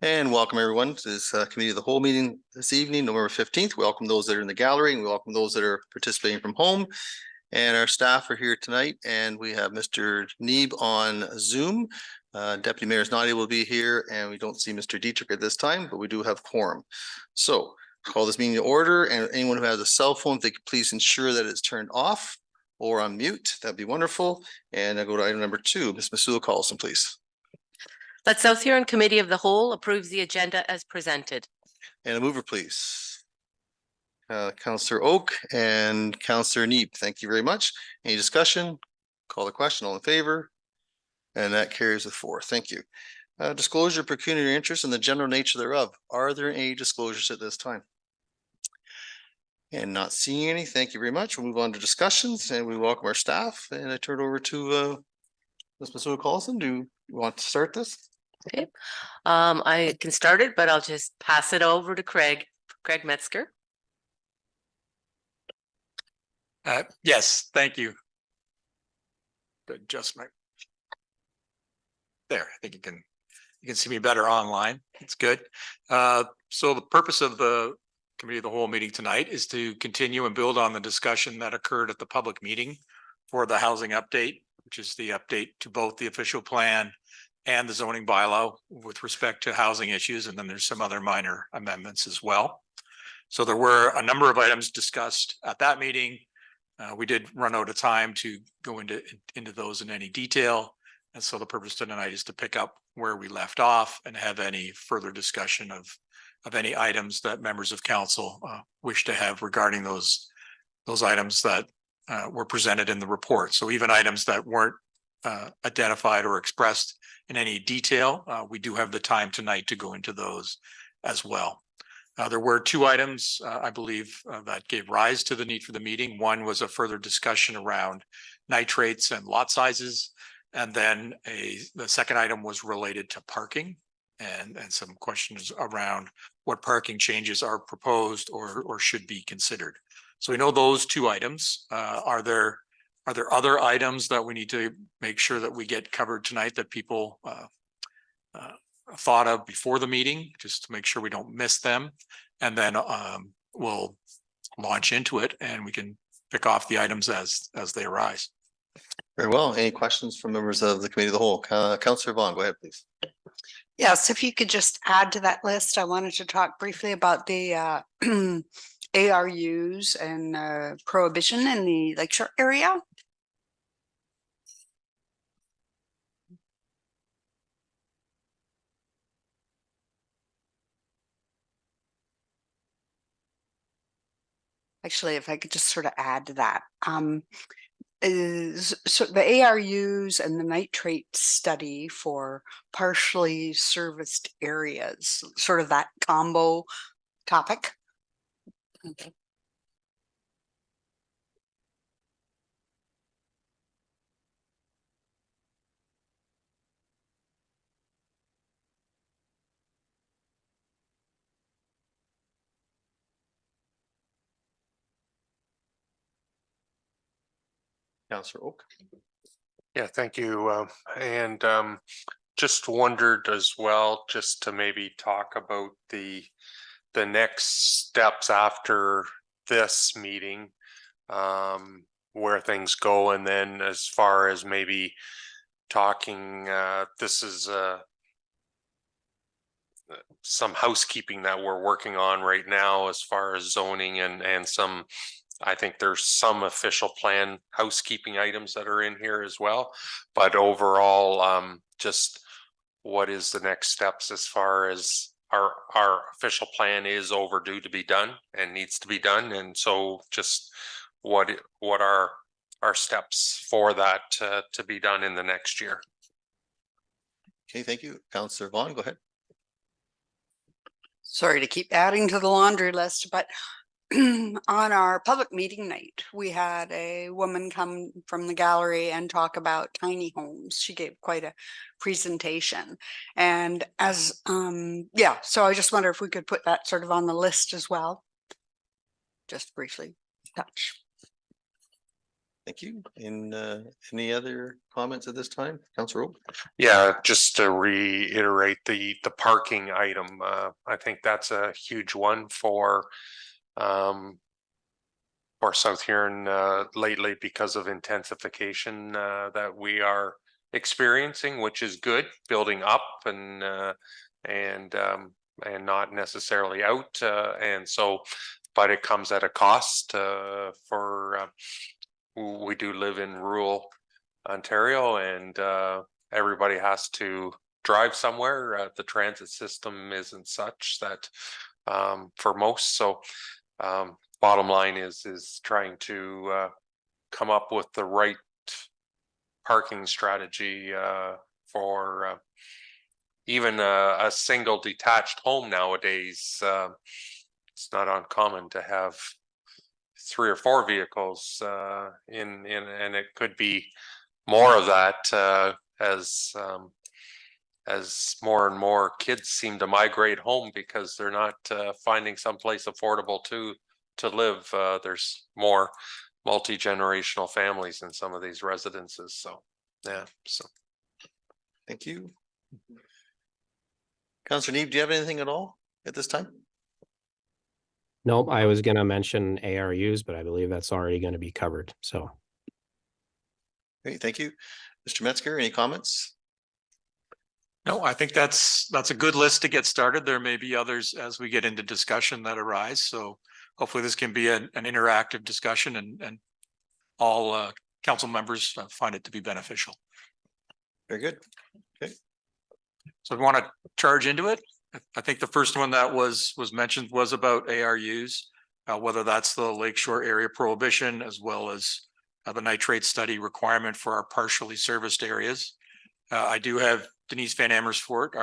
And welcome everyone to this Committee of the Whole meeting this evening, November 15th. We welcome those that are in the gallery and we welcome those that are participating from home. And our staff are here tonight and we have Mr. Neeb on Zoom. Deputy Mayor is not able to be here and we don't see Mr. Dietrich at this time, but we do have quorum. So call this meeting to order, and anyone who has a cell phone, if they could please ensure that it's turned off or on mute, that'd be wonderful. And I go to item number 2, Ms. Masula Carlson, please. Let South Huron Committee of the Whole approves the agenda as presented. And a mover, please. Councillor Oak and Councillor Neeb, thank you very much. Any discussion? Call the question, all in favor? And that carries with 4. Thank you. Disclosure of pecuniary interest and the general nature thereof. Are there any disclosures at this time? And not seeing any, thank you very much. We'll move on to discussions and we welcome our staff. And I turn it over to Ms. Masula Carlson. Do you want to start this? Okay. I can start it, but I'll just pass it over to Craig Metzger. Yes, thank you. Adjustment. There, I think you can see me better online. It's good. So the purpose of the Committee of the Whole meeting tonight is to continue and build on the discussion that occurred at the public meeting for the housing update, which is the update to both the official plan and the zoning bylaw with respect to housing issues. And then there's some other minor amendments as well. So there were a number of items discussed at that meeting. We did run out of time to go into those in any detail. And so the purpose tonight is to pick up where we left off and have any further discussion of any items that members of council wish to have regarding those items that were presented in the report. So even items that weren't identified or expressed in any detail, we do have the time tonight to go into those as well. There were 2 items, I believe, that gave rise to the need for the meeting. One was a further discussion around nitrates and lot sizes. And then the second item was related to parking and some questions around what parking changes are proposed or should be considered. So we know those 2 items. Are there other items that we need to make sure that we get covered tonight that people thought of before the meeting, just to make sure we don't miss them? And then we'll launch into it and we can pick off the items as they arise. Very well. Any questions from members of the Committee of the Whole? Councillor Vaughn, go ahead, please. Yes, if you could just add to that list, I wanted to talk briefly about the ARUs and prohibition in the Lakeshore area. Actually, if I could just sort of add to that. So the ARUs and the nitrate study for partially serviced areas, sort of that combo topic. Okay. Councillor Oak. Yeah, thank you. And just wondered as well, just to maybe talk about the next steps after this meeting, where things go, and then as far as maybe talking, this is some housekeeping that we're working on right now as far as zoning and some, I think there's some official plan housekeeping items that are in here as well. But overall, just what is the next steps as far as our official plan is overdue to be done and needs to be done. And so just what are our steps for that to be done in the next year. Okay, thank you. Councillor Vaughn, go ahead. Sorry to keep adding to the laundry list, but on our public meeting night, we had a woman come from the gallery and talk about tiny homes. She gave quite a presentation. And as, yeah, so I just wonder if we could put that sort of on the list as well. Just briefly touch. Thank you. And any other comments at this time? Councillor Rowe? Yeah, just to reiterate the parking item, I think that's a huge one for South Huron lately because of intensification that we are experiencing, which is good, building up and not necessarily out, and so, but it comes at a cost for. We do live in rural Ontario, and everybody has to drive somewhere. The transit system isn't such that for most. So bottom line is trying to come up with the right parking strategy for even a single detached home nowadays. It's not uncommon to have 3 or 4 vehicles in and it could be more of that as more and more kids seem to migrate home because they're not finding someplace affordable to live. There's more multi-generational families in some of these residences. So yeah. So Thank you. Councillor Neeb, do you have anything at all at this time? Nope, I was gonna mention ARUs, but I believe that's already gonna be covered, so. Great, thank you. Mr. Metzger, any comments? No, I think that's a good list to get started. There may be others as we get into discussion that arise. So hopefully this can be an interactive discussion and all council members find it to be beneficial. Very good. So we want to charge into it. I think the first one that was mentioned was about ARUs, whether that's the Lakeshore area prohibition as well as the nitrate study requirement for our partially serviced areas. I do have Denise Van Amersfoort,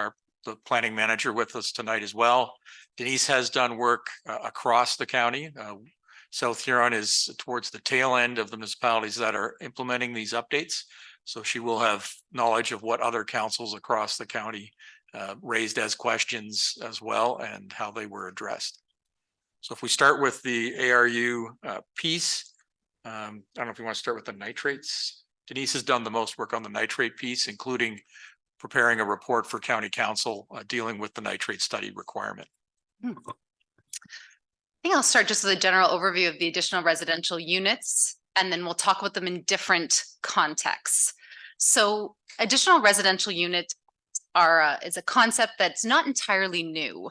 the planning manager, with us tonight as well. Denise has done work across the county. South Huron is towards the tail end of the municipalities that are implementing these updates. So she will have knowledge of what other councils across the county raised as questions as well and how they were addressed. So if we start with the ARU piece, I don't know if we want to start with the nitrates. Denise has done the most work on the nitrate piece, including preparing a report for county council dealing with the nitrate study requirement. I think I'll start just with a general overview of the additional residential units, and then we'll talk about them in different contexts. So additional residential units is a concept that's not entirely new.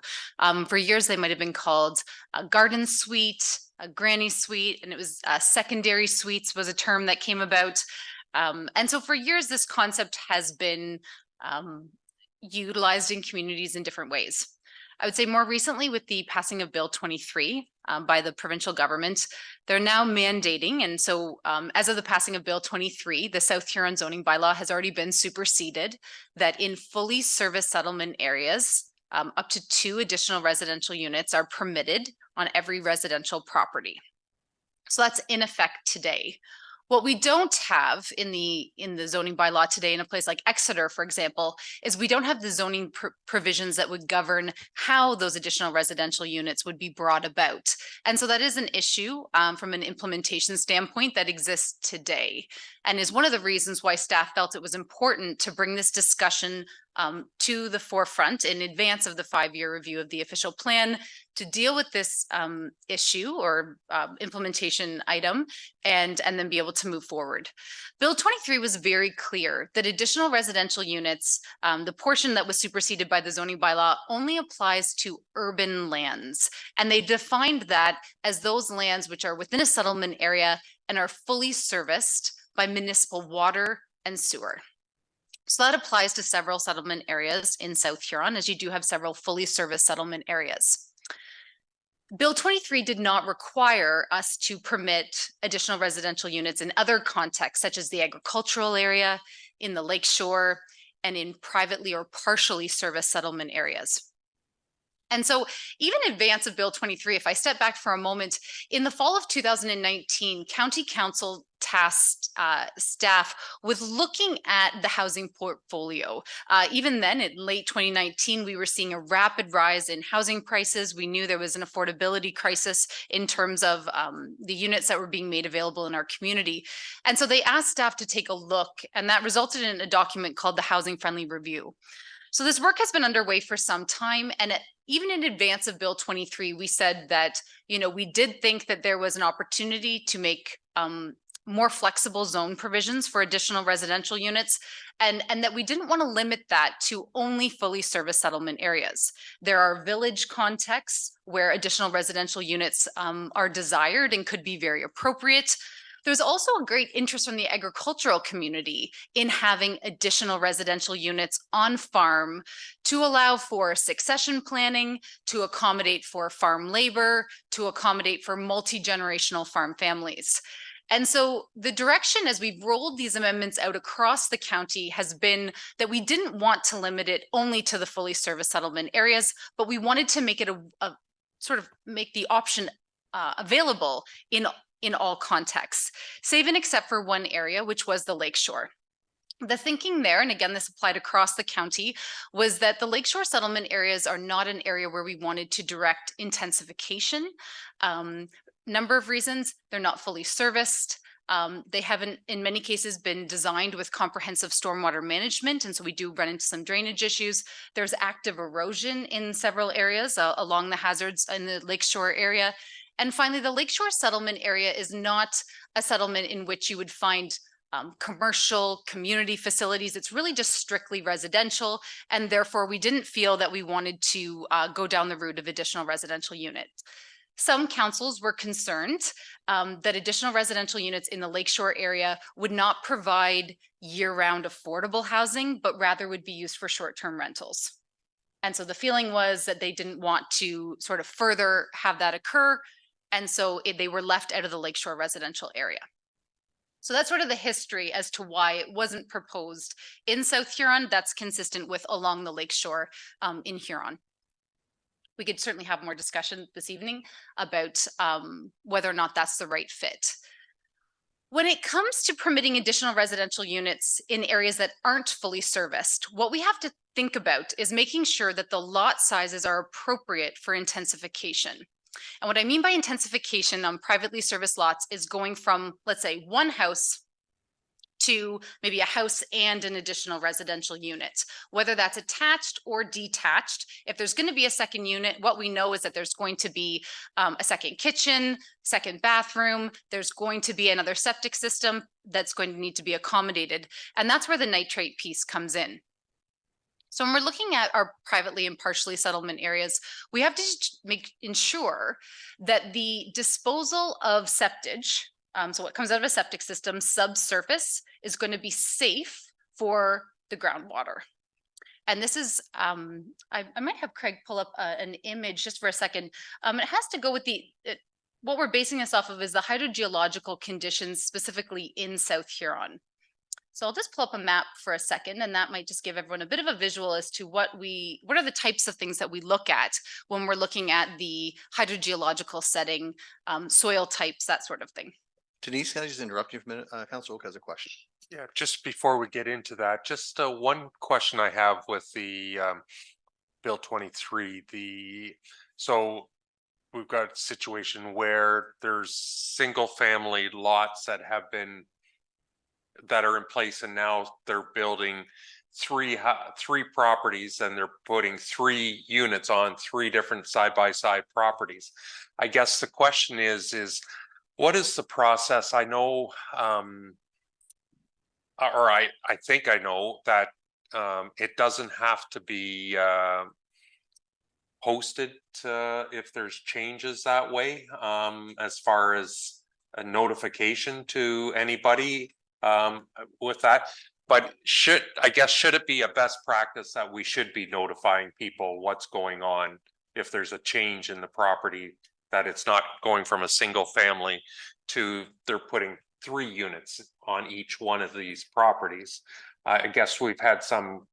For years, they might have been called a garden suite, a granny suite, and it was secondary suites was a term that came about. And so for years, this concept has been utilized in communities in different ways. I would say more recently with the passing of Bill 23 by the provincial government, they're now mandating. And so as of the passing of Bill 23, the South Huron zoning bylaw has already been superseded that in fully serviced settlement areas, up to 2 additional residential units are permitted on every residential property. So that's in effect today. What we don't have in the zoning bylaw today in a place like Exeter, for example, is we don't have the zoning provisions that would govern how those additional residential units would be brought about. And so that is an issue from an implementation standpoint that exists today and is one of the reasons why staff felt it was important to bring this discussion to the forefront in advance of the 5-year review of the official plan to deal with this issue or implementation item and then be able to move forward. Bill 23 was very clear that additional residential units, the portion that was superseded by the zoning bylaw, only applies to urban lands. And they defined that as those lands which are within a settlement area and are fully serviced by municipal water and sewer. So that applies to several settlement areas in South Huron, as you do have several fully serviced settlement areas. Bill 23 did not require us to permit additional residential units in other contexts, such as the agricultural area, in the lakeshore, and in privately or partially serviced settlement areas. And so even in advance of Bill 23, if I step back for a moment, in the fall of 2019, County Council tasked staff with looking at the housing portfolio. Even then, in late 2019, we were seeing a rapid rise in housing prices. We knew there was an affordability crisis in terms of the units that were being made available in our community. And so they asked staff to take a look, and that resulted in a document called the Housing Friendly Review. So this work has been underway for some time, and even in advance of Bill 23, we said that, we did think that there was an opportunity to make more flexible zone provisions for additional residential units, and that we didn't want to limit that to only fully serviced settlement areas. There are village contexts where additional residential units are desired and could be very appropriate. There's also a great interest from the agricultural community in having additional residential units on farm to allow for succession planning, to accommodate for farm labor, to accommodate for multi-generational farm families. And so the direction as we've rolled these amendments out across the county has been that we didn't want to limit it only to the fully serviced settlement areas, but we wanted to make it a sort of make the option available in all contexts, save and except for one area, which was the Lakeshore. The thinking there, and again, this applied across the county, was that the Lakeshore settlement areas are not an area where we wanted to direct intensification. Number of reasons: they're not fully serviced. They haven't, in many cases, been designed with comprehensive stormwater management, and so we do run into some drainage issues. There's active erosion in several areas along the hazards in the Lakeshore area. And finally, the Lakeshore settlement area is not a settlement in which you would find commercial community facilities. It's really just strictly residential. And therefore, we didn't feel that we wanted to go down the route of additional residential units. Some councils were concerned that additional residential units in the Lakeshore area would not provide year-round affordable housing, but rather would be used for short-term rentals. And so the feeling was that they didn't want to sort of further have that occur. And so they were left out of the Lakeshore residential area. So that's sort of the history as to why it wasn't proposed in South Huron. That's consistent with along the Lakeshore in Huron. We could certainly have more discussion this evening about whether or not that's the right fit. When it comes to permitting additional residential units in areas that aren't fully serviced, what we have to think about is making sure that the lot sizes are appropriate for intensification. And what I mean by intensification on privately serviced lots is going from, let's say, one house to maybe a house and an additional residential unit, whether that's attached or detached. If there's going to be a second unit, what we know is that there's going to be a second kitchen, second bathroom, there's going to be another septic system that's going to need to be accommodated. And that's where the nitrate piece comes in. So when we're looking at our privately and partially settlement areas, we have to ensure that the disposal of septage, so what comes out of a septic system subsurface, is going to be safe for the groundwater. And this is, I might have Craig pull up an image just for a second. It has to go with what we're basing this off of is the hydrogeological conditions specifically in South Huron. So I'll just pull up a map for a second, and that might just give everyone a bit of a visual as to what are the types of things that we look at when we're looking at the hydrogeological setting, soil types, that sort of thing. Denise, can I just interrupt you for a minute? Councilor Oak has a question. Yeah, just before we get into that, just one question I have with the Bill 23. So we've got a situation where there's single family lots that are in place, and now they're building three properties, and they're putting 3 units on 3 different side-by-side properties. I guess the question is what is the process? I know, or I think I know that it doesn't have to be posted if there's changes that way, as far as a notification to anybody with that. But should it be a best practice that we should be notifying people what's going on if there's a change in the property, that it's not going from a single family to they're putting 3 units on each one of these properties? I guess we've had some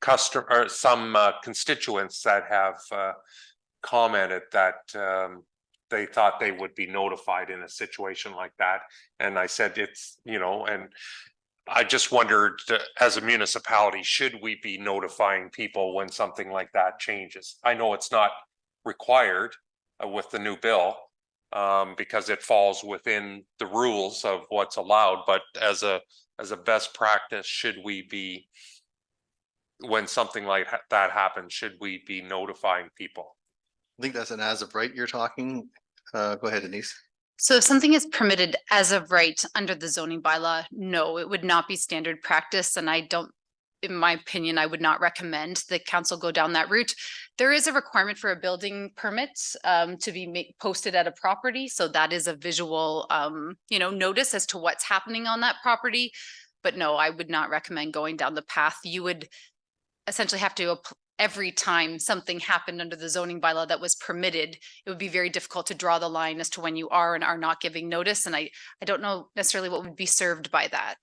constituents that have commented that they thought they would be notified in a situation like that. And I said, it's, you know, and I just wondered, as a municipality, should we be notifying people when something like that changes? I know it's not required with the new bill, because it falls within the rules of what's allowed, but as a best practice, should we be, when something like that happens, should we be notifying people? I think that's an as of right you're talking. Go ahead, Denise. So if something is permitted as of right under the zoning bylaw, no, it would not be standard practice. And I don't, in my opinion, I would not recommend the council go down that route. There is a requirement for a building permit to be posted at a property. So that is a visual, notice as to what's happening on that property. But no, I would not recommend going down the path. You would essentially have to every time something happened under the zoning bylaw that was permitted, it would be very difficult to draw the line as to when you are and are not giving notice. And I don't know necessarily what would be served by that.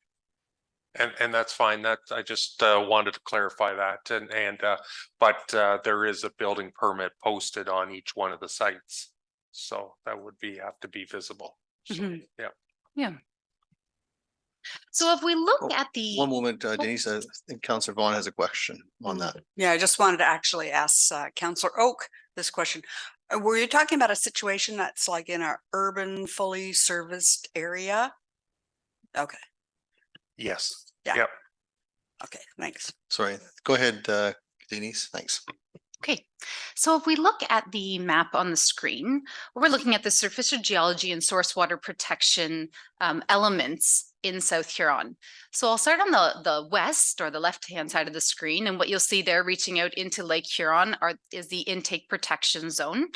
And that's fine. That I just wanted to clarify that. But there is a building permit posted on each one of the sites. So that would have to be visible. So, yeah. So if we look Oh, at the. One moment, Denise, I think Councillor Vaughn has a question on that. Yeah, I just wanted to actually ask Councillor Oak this question. Were you talking about a situation that's like in our urban, fully serviced area? Okay, Yes. Yeah. Yep. okay, thanks. Sorry, go ahead, Denise, thanks. Okay, so if we look at the map on the screen, we're looking at the surface geology and source water protection elements in South Huron. So I'll start on the west or the left-hand side of the screen, and what you'll see there reaching out into Lake Huron is the intake protection zone.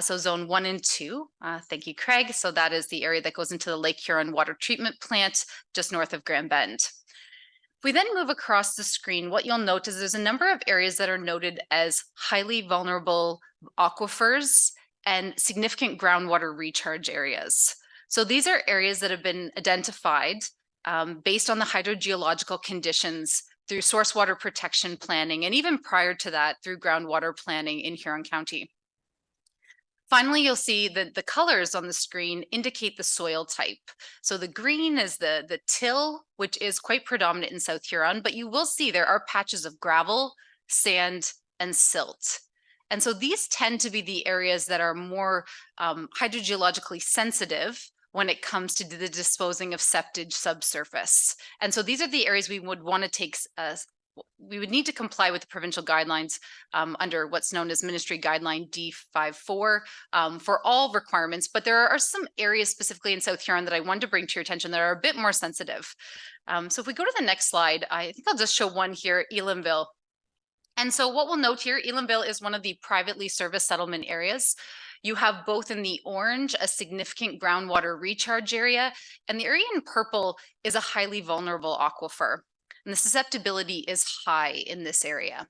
So zone 1 and 2, thank you, Craig. So that is the area that goes into the Lake Huron water treatment plant just north of Grand Bend. If we then move across the screen, what you'll note is there's a number of areas that are noted as highly vulnerable aquifers and significant groundwater recharge areas. So these are areas that have been identified based on the hydrogeological conditions through source water protection planning, and even prior to that through groundwater planning in Huron County. Finally, you'll see that the colors on the screen indicate the soil type. So the green is the till, which is quite predominant in South Huron, but you will see there are patches of gravel, sand, and silt. And so these tend to be the areas that are more hydrogeologically sensitive when it comes to the disposing of septage subsurface. And so these are the areas we would want to take we would need to comply with the provincial guidelines under what's known as Ministry Guideline D54 for all requirements. But there are some areas specifically in South Huron that I wanted to bring to your attention that are a bit more sensitive. So if we go to the next slide, I think I'll just show one here, Elanville. And so what we'll note here, Elanville is one of the privately serviced settlement areas. You have both in the orange, a significant groundwater recharge area, and the area in purple is a highly vulnerable aquifer. And the susceptibility is high in this area.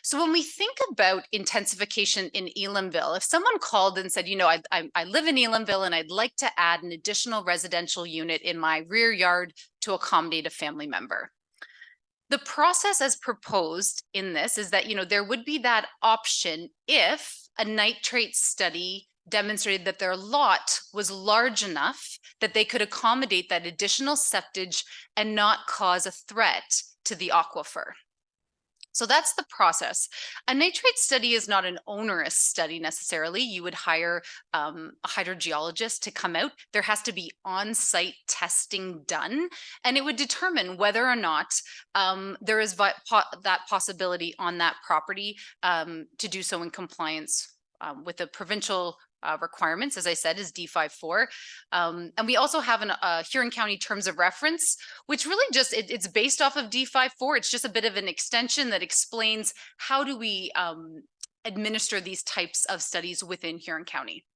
So when we think about intensification in Elanville, if someone called and said, I live in Elanville and I'd like to add an additional residential unit in my rear yard to accommodate a family member. The process as proposed in this is that, there would be that option if a nitrate study demonstrated that their lot was large enough that they could accommodate that additional septage and not cause a threat to the aquifer. So that's the process. A nitrate study is not an onerous study necessarily. You would hire a hydrogeologist to come out. There has to be on-site testing done, and it would determine whether or not there is that possibility on that property to do so in compliance with the provincial requirements, as I said, is D54. And we also have a Huron County Terms of Reference, which really just, it's based off of D54. It's just a bit of an extension that explains how do we administer these types of studies within Huron County.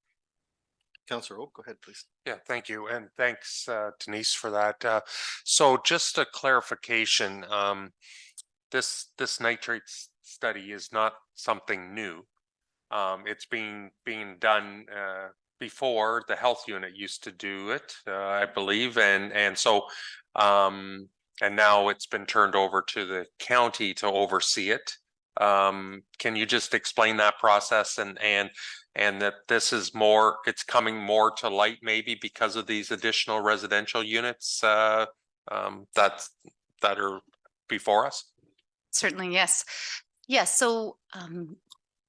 Councillor Oak, go ahead, please. Yeah, thank you. And thanks, Denise, for that. So just a clarification, this nitrate study is not something new. It's being done before. The health unit used to do it, I believe, and so and now it's been turned over to the county to oversee it. Can you just explain that process and and that this is more, it's coming more to light maybe because of these additional residential units that are before us? Certainly, yes. Yes, so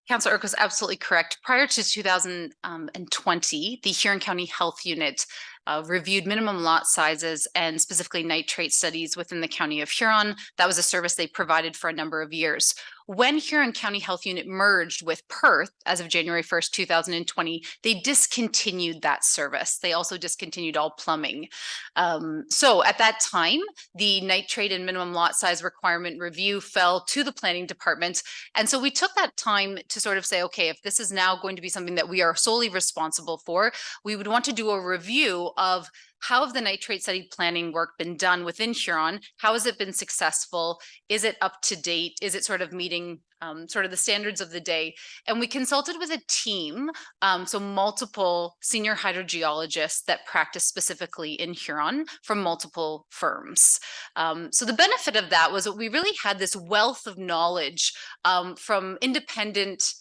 Councilor Urquhart is absolutely correct. Prior to 2020, the Huron County Health Unit reviewed minimum lot sizes and specifically nitrate studies within the County of Huron. That was a service they provided for a number of years. When Huron County Health Unit merged with Perth as of January 1st, 2020, they discontinued that service. They also discontinued all plumbing. So at that time, the nitrate and minimum lot size requirement review fell to the planning department. And so we took that time to sort of say, okay, if this is now going to be something that we are solely responsible for, we would want to do a review of how have the nitrate study planning work been done within Huron? How has it been successful? Is it up to date? Is it sort of meeting sort of the standards of the day? And we consulted with a team, so multiple senior hydrogeologists that practice specifically in Huron from multiple firms. So the benefit of that was that we really had this wealth of knowledge from independent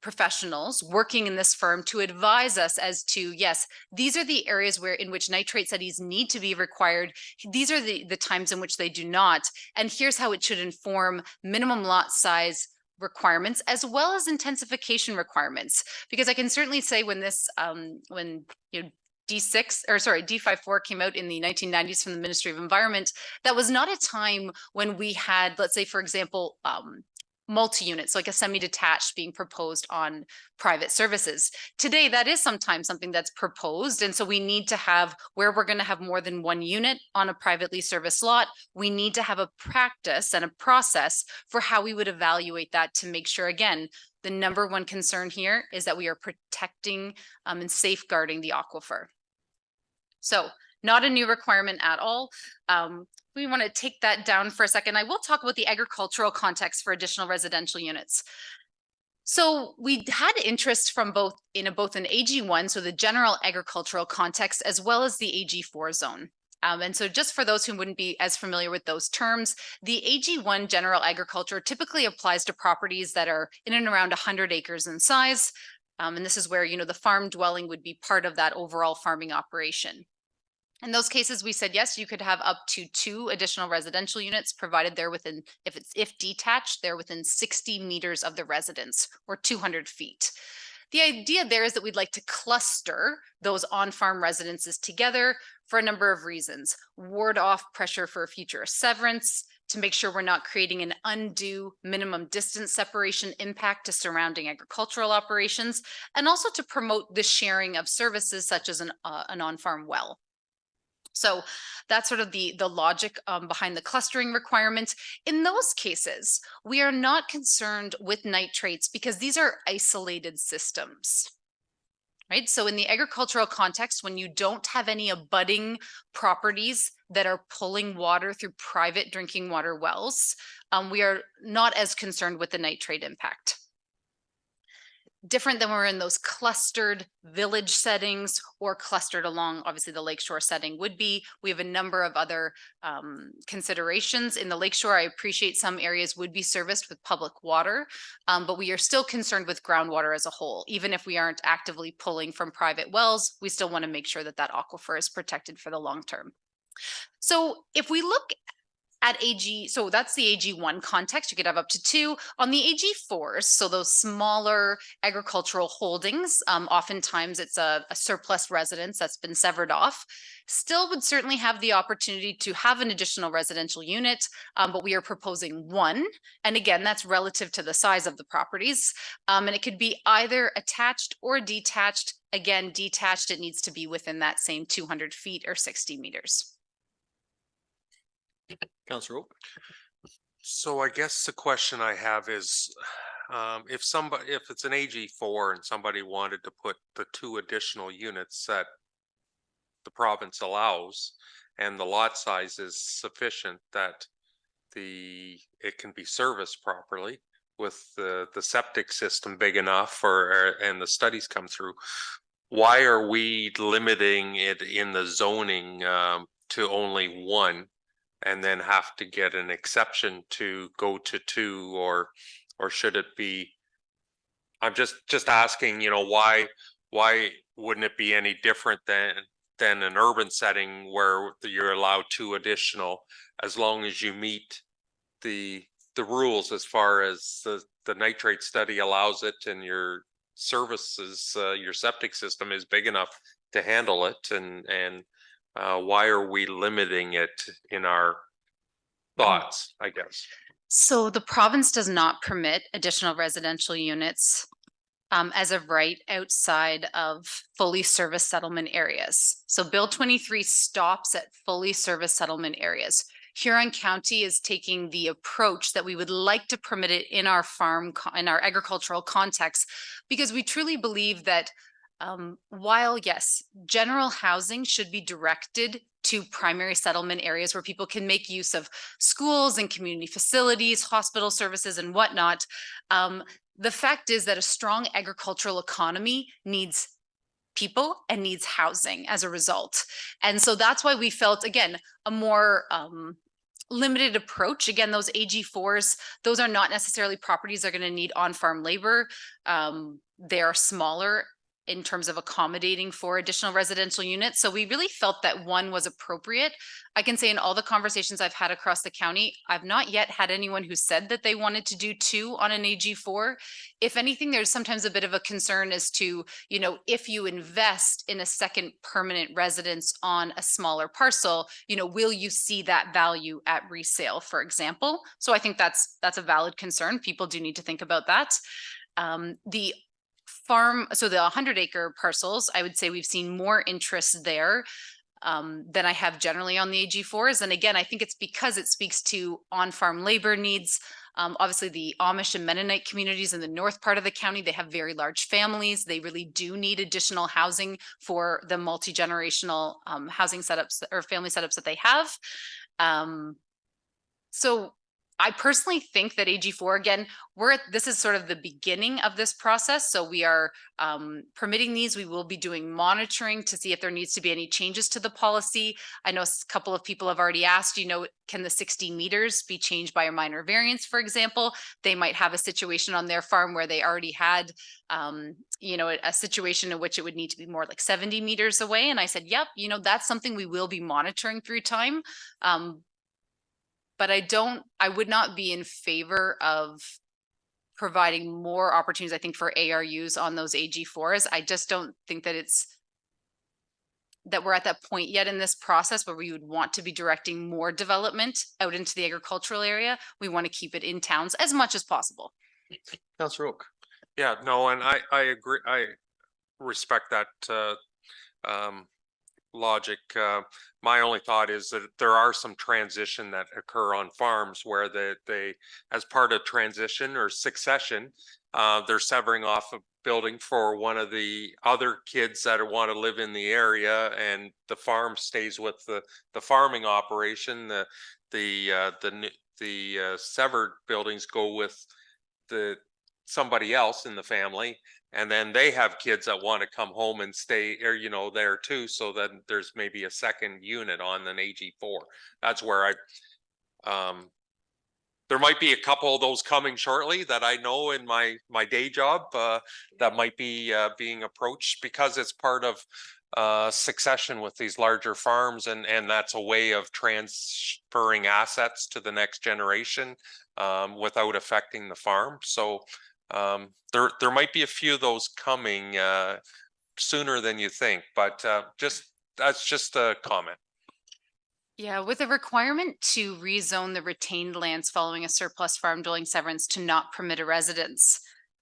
professionals working in this firm to advise us as to, yes, these are the areas where in which nitrate studies need to be required. These are the times in which they do not. And here's how it should inform minimum lot size requirements as well as intensification requirements. Because I can certainly say when this, when D54 came out in the 1990s from the Ministry of Environment, that was not a time when we had, let's say, for example, multi-units, like a semi-detached being proposed on private services. Today, that is sometimes something that's proposed. And so we need to have, where we're going to have more than one unit on a privately serviced lot, we need to have a practice and a process for how we would evaluate that to make sure, again, the number one concern here is that we are protecting and safeguarding the aquifer. So not a new requirement at all. We want to take that down for a second. I will talk about the agricultural context for additional residential units. So we had interest from both an AG1, so the general agricultural context, as well as the AG4 zone. And so just for those who wouldn't be as familiar with those terms, the AG1 general agriculture typically applies to properties that are in and around 100 acres in size. And this is where, the farm dwelling would be part of that overall farming operation. In those cases, we said, yes, you could have up to 2 additional residential units provided they're within, if detached, they're within 60 meters of the residence or 200 feet. The idea there is that we'd like to cluster those on-farm residences together for a number of reasons. Ward off pressure for future severance, to make sure we're not creating an undue minimum distance separation impact to surrounding agricultural operations, and also to promote the sharing of services such as an on-farm well. So that's sort of the logic behind the clustering requirement. In those cases, we are not concerned with nitrates because these are isolated systems, right? So in the agricultural context, when you don't have any abutting properties that are pulling water through private drinking water wells, we are not as concerned with the nitrate impact. Different than we're in those clustered village settings or clustered along, obviously the lakeshore setting would be. We have a number of other considerations. In the lakeshore, I appreciate some areas would be serviced with public water, but we are still concerned with groundwater as a whole. Even if we aren't actively pulling from private wells, we still want to make sure that that aquifer is protected for the long term. So if we look at AG, so that's the AG1 context, you could have up to 2. On the AG4s, so those smaller agricultural holdings, oftentimes it's a surplus residence that's been severed off, still would certainly have the opportunity to have an additional residential unit, but we are proposing 1. And again, that's relative to the size of the properties. And it could be either attached or detached. Again, detached, it needs to be within that same 200 feet or 60 meters. Councillor Oak. So I guess the question I have is, if it's an AG4 and somebody wanted to put the 2 additional units that the province allows, and the lot size is sufficient that it can be serviced properly with the septic system big enough, and the studies come through, why are we limiting it in the zoning to only 1? And then have to get an exception to go to 2, or should it be I'm just asking, why wouldn't it be any different than an urban setting where you're allowed 2 additional as long as you meet the rules as far as the nitrate study allows it and your services, your septic system is big enough to handle it, and why are we limiting it in our thoughts, I guess? So the province does not permit additional residential units as of right outside of fully serviced settlement areas. So Bill 23 stops at fully serviced settlement areas. Huron County is taking the approach that we would like to permit it in our in our agricultural context, because we truly believe that while yes, general housing should be directed to primary settlement areas where people can make use of schools and community facilities, hospital services and whatnot, the fact is that a strong agricultural economy needs people and needs housing as a result. And so that's why we felt, again, a more limited approach. Again, those AG4s, those are not necessarily properties that are going to need on-farm labor. They are smaller in terms of accommodating for additional residential units. So we really felt that one was appropriate. I can say in all the conversations I've had across the county, I've not yet had anyone who said that they wanted to do 2 on an AG4. If anything, there's sometimes a bit of a concern as to, if you invest in a second permanent residence on a smaller parcel, will you see that value at resale, for example? So I think that's a valid concern. People do need to think about that. The farm, so the 100-acre parcels, I would say we've seen more interest there than I have generally on the AG4s. And again, I think it's because it speaks to on-farm labor needs. Obviously, the Amish and Mennonite communities in the north part of the county, they have very large families. They really do need additional housing for the multi-generational housing setups or family setups that they have. So I personally think that AG4, again, this is sort of the beginning of this process. So we are permitting these. We will be doing monitoring to see if there needs to be any changes to the policy. I know a couple of people have already asked, can the 60 meters be changed by a minor variance, for example? They might have a situation on their farm where they already had, a situation in which it would need to be more like 70 meters away. And I said, yep, that's something we will be monitoring through time. But I would not be in favor of providing more opportunities, I think, for ARUs on those AG4s. I just don't think that that we're at that point yet in this process where we would want to be directing more development out into the agricultural area. We want to keep it in towns as much as possible. Councillor Oak. Yeah, no, and I agree. I respect that logic. My only thought is that there are some transition that occur on farms where they as part of transition or succession, they're severing off a building for one of the other kids that want to live in the area, and the farm stays with the farming operation. The severed buildings go with somebody else in the family, and then they have kids that want to come home and stay there too, so that there's maybe a second unit on an AG4. That's where there might be a couple of those coming shortly that I know in my day job that might be being approached, because it's part of succession with these larger farms, and that's a way of transferring assets to the next generation without affecting the farm. So there might be a few of those coming sooner than you think, but that's just a comment. Yeah, with a requirement to rezone the retained lands following a surplus farm dwelling severance to not permit a residence,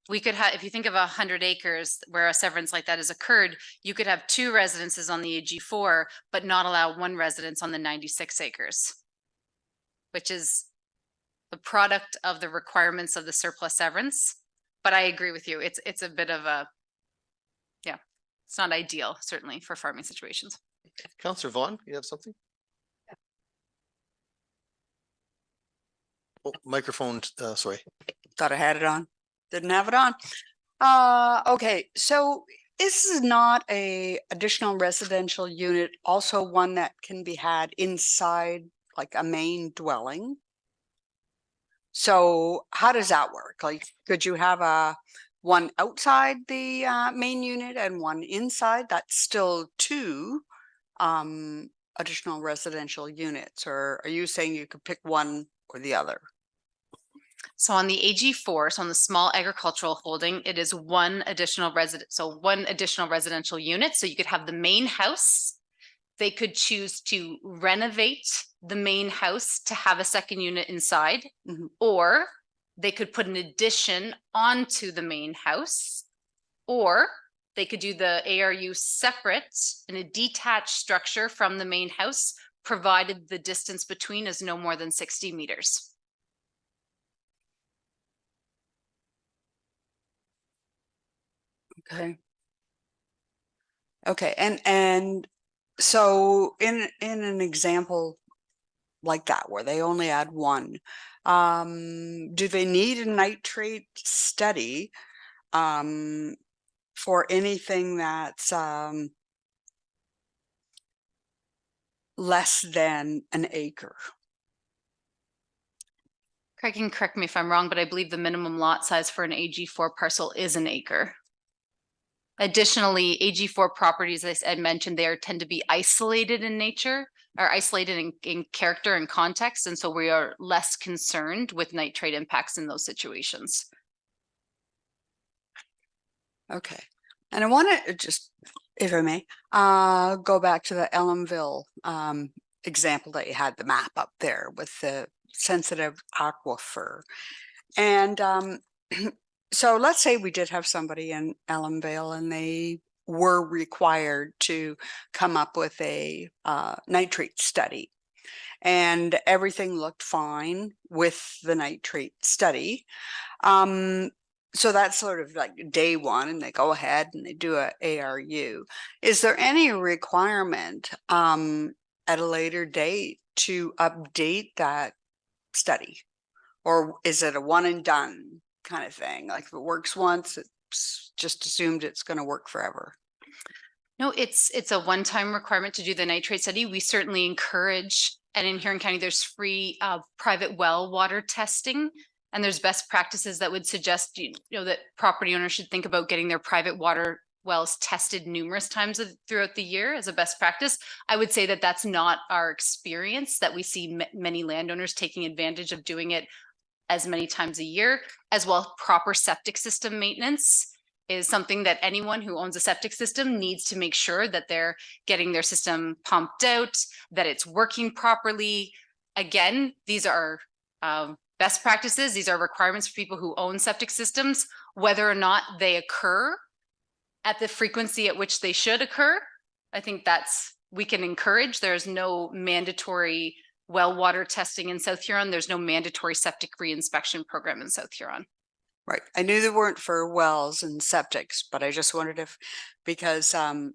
we could have, if you think of 100 acres where a severance like that has occurred, you could have 2 residences on the AG4, but not allow 1 residence on the 96 acres, which is the product of the requirements of the surplus severance. But I agree with you. It's a bit of it's not ideal, certainly, for farming situations. Councillor Vaughn, you have something? Oh, microphone, sorry. Thought I had it on. Didn't have it on. Okay, so this is not a additional residential unit, also one that can be had inside like a main dwelling. So how does that work? Like, could you have a one outside the main unit and one inside, that's still two additional residential units, or are you saying you could pick one or the other? So on the AG4, so on the small agricultural holding, it is one additional residential unit. So you could have the main house. They could choose to renovate the main house to have a second unit inside, Mhm. or they could put an addition onto the main house, or they could do the ARU separate in a detached structure from the main house, provided the distance between is no more than 60 meters. Okay. Okay, and so in an example like that where they only add one, do they need a nitrate study for anything that's less than an acre? Craig can correct me if I'm wrong, but I believe the minimum lot size for an AG4 parcel is an acre. Additionally, AG4 properties, as I mentioned, they tend to be isolated in nature, or isolated in character and context, and so we are less concerned with nitrate impacts in those situations. Okay, and I want to just, if I may, go back to the Ellenville example that you had, the map up there with the sensitive aquifer. And so let's say we did have somebody in Ellenville and they were required to come up with a nitrate study, and everything looked fine with the nitrate study. So that's sort of like day one, and they go ahead and they do a ARU. Is there any requirement at a later date to update that study? Or is it a one and done kind of thing? Like if it works once, it's just assumed it's going to work forever? No, it's a one-time requirement to do the nitrate study. We certainly encourage, and in Huron County, there's free private well water testing, and there's best practices that would suggest, you know, that property owners should think about getting their private water wells tested numerous times throughout the year as a best practice. I would say that that's not our experience, that we see many landowners taking advantage of doing it as many times a year. As well, proper septic system maintenance is something that anyone who owns a septic system needs to make sure that they're getting their system pumped out, that it's working properly. Again, these are best practices. These are requirements for people who own septic systems. Whether or not they occur at the frequency at which they should occur, I think we can encourage. There's no mandatory well water testing in South Huron. There's no mandatory septic reinspection program in South Huron. Right. I knew they weren't for wells and septics, but I just wondered if, because I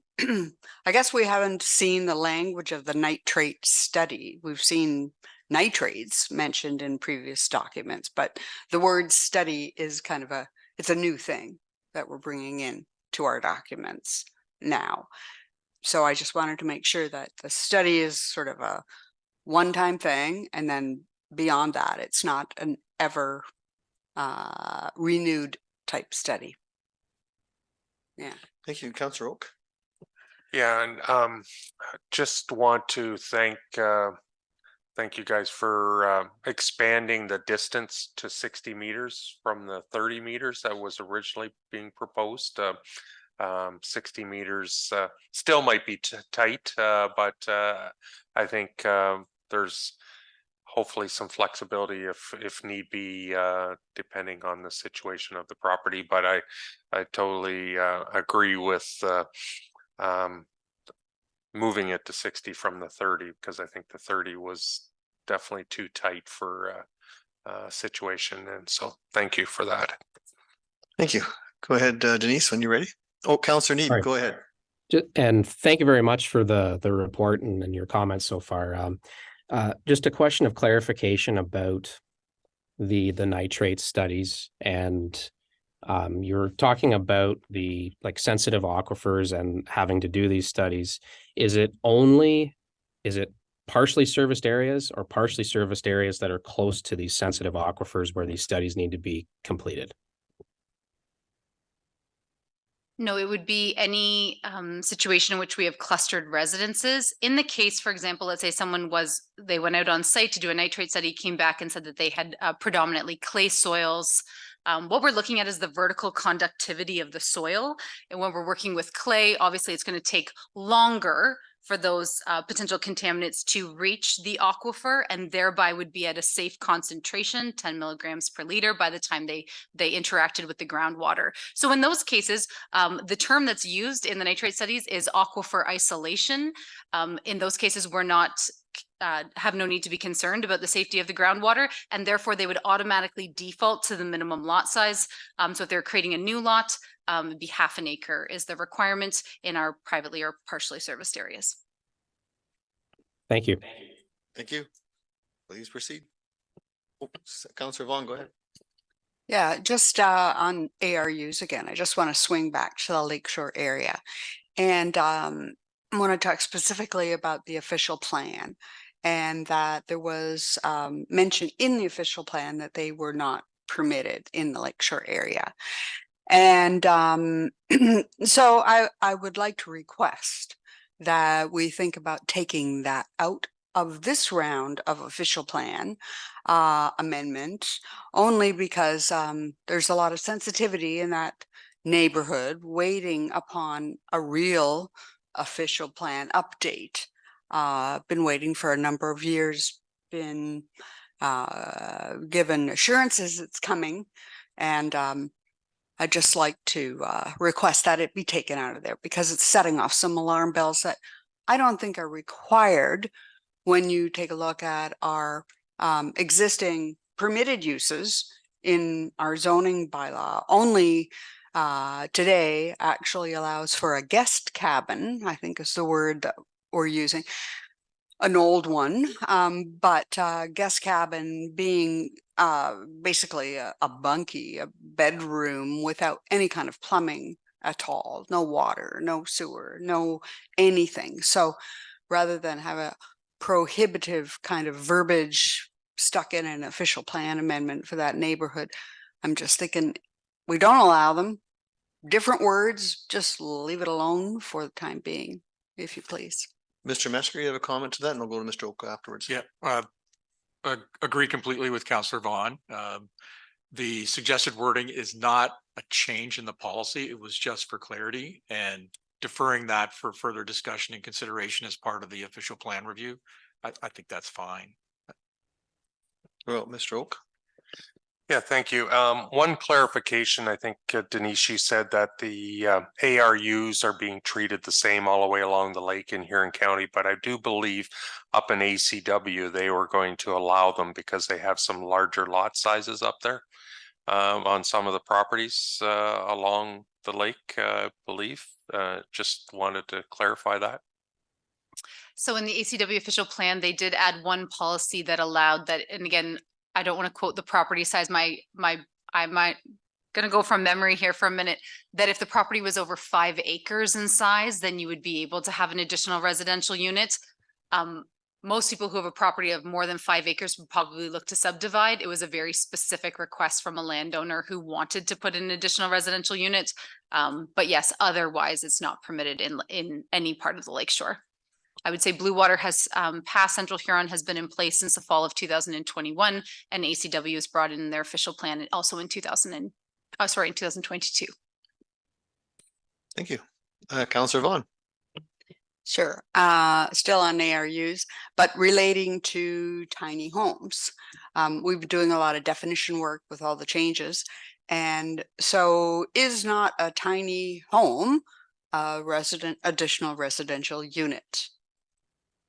guess we haven't seen the language of the nitrate study. We've seen nitrates mentioned in previous documents, but the word study is kind of it's a new thing that we're bringing in to our documents now. So I just wanted to make sure that the study is sort of a one-time thing, and then beyond that, it's not an ever renewed type study. Yeah. Thank you, Councillor Oak. Yeah, and just want to thank you guys for expanding the distance to 60 meters from the 30 meters that was originally being proposed. 60 meters still might be tight, but I think there's hopefully some flexibility if need be, depending on the situation of the property. But I totally agree with moving it to 60 from the 30, because I think the 30 was definitely too tight for a situation. And so thank you for that. Thank you. Go ahead, Denise, when you're ready. Oh, Councillor Neeb, Sorry. go ahead. And thank you very much for the report and your comments so far. Just a question of clarification about the nitrate studies, and you're talking about the sensitive aquifers and having to do these studies. Is it partially serviced areas or partially serviced areas that are close to these sensitive aquifers where these studies need to be completed? No, it would be any situation in which we have clustered residences. In the case, for example, let's say they went out on site to do a nitrate study, came back and said that they had predominantly clay soils. What we're looking at is the vertical conductivity of the soil. And when we're working with clay, obviously it's going to take longer for those potential contaminants to reach the aquifer, and thereby would be at a safe concentration, 10 milligrams per liter, by the time they interacted with the groundwater. So in those cases, the term that's used in the nitrate studies is aquifer isolation. In those cases, we're not have no need to be concerned about the safety of the groundwater, and therefore they would automatically default to the minimum lot size. So if they're creating a new lot, it'd be 1/2 acre is the requirement in our privately or partially serviced areas. Thank you. Thank you. Please proceed. Oh, Councillor Vaughn, go ahead. Yeah, just on ARUs again, I just want to swing back to the Lakeshore area. And I want to talk specifically about the official plan, and that there was mention in the official plan that they were not permitted in the Lakeshore area. And so I would like to request that we think about taking that out of this round of official plan amendment, only because there's a lot of sensitivity in that neighborhood waiting upon a real official plan update. Been waiting for a number of years, been given assurances it's coming, and I'd just like to request that it be taken out of there, because it's setting off some alarm bells that I don't think are required when you take a look at our existing permitted uses in our zoning bylaw. Only today actually allows for a guest cabin, I think is the word that we're using, an old one, but guest cabin being basically a bunkie, a bedroom without any kind of plumbing at all, no water, no sewer, no anything. So rather than have a prohibitive kind of verbiage stuck in an official plan amendment for that neighborhood, I'm just thinking we don't allow them. Different words, just leave it alone for the time being, if you please. Mr. Mesker, you have a comment to that, and we'll go to Mr. Oka afterwards. Yeah, agree completely with Councillor Vaughn. The suggested wording is not a change in the policy. It was just for clarity, and deferring that for further discussion and consideration as part of the official plan review. I think that's fine. Well, Mr. Oak. Yeah, thank you. One clarification, I think Denise, she said that the ARUs are being treated the same all the way along the lake in Huron County, but I do believe up in ACW, they were going to allow them because they have some larger lot sizes up there on some of the properties along the lake, I believe. Just wanted to clarify that. So in the ACW official plan, they did add one policy that allowed that, and again, I don't want to quote the property size. I'm gonna go from memory here for a minute, that if the property was over 5 acres in size, then you would be able to have an additional residential unit. Most people who have a property of more than 5 acres would probably look to subdivide. It was a very specific request from a landowner who wanted to put an additional residential unit. But yes, otherwise it's not permitted in any part of the lakeshore. I would say Blue Water has past Central Huron has been in place since the fall of 2021, and ACW has brought in their official plan also in 2022. Thank you. Councillor Vaughn. Sure. Still on ARUs, but relating to tiny homes. We've been doing a lot of definition work with all the changes. And so is not a tiny home a additional residential unit?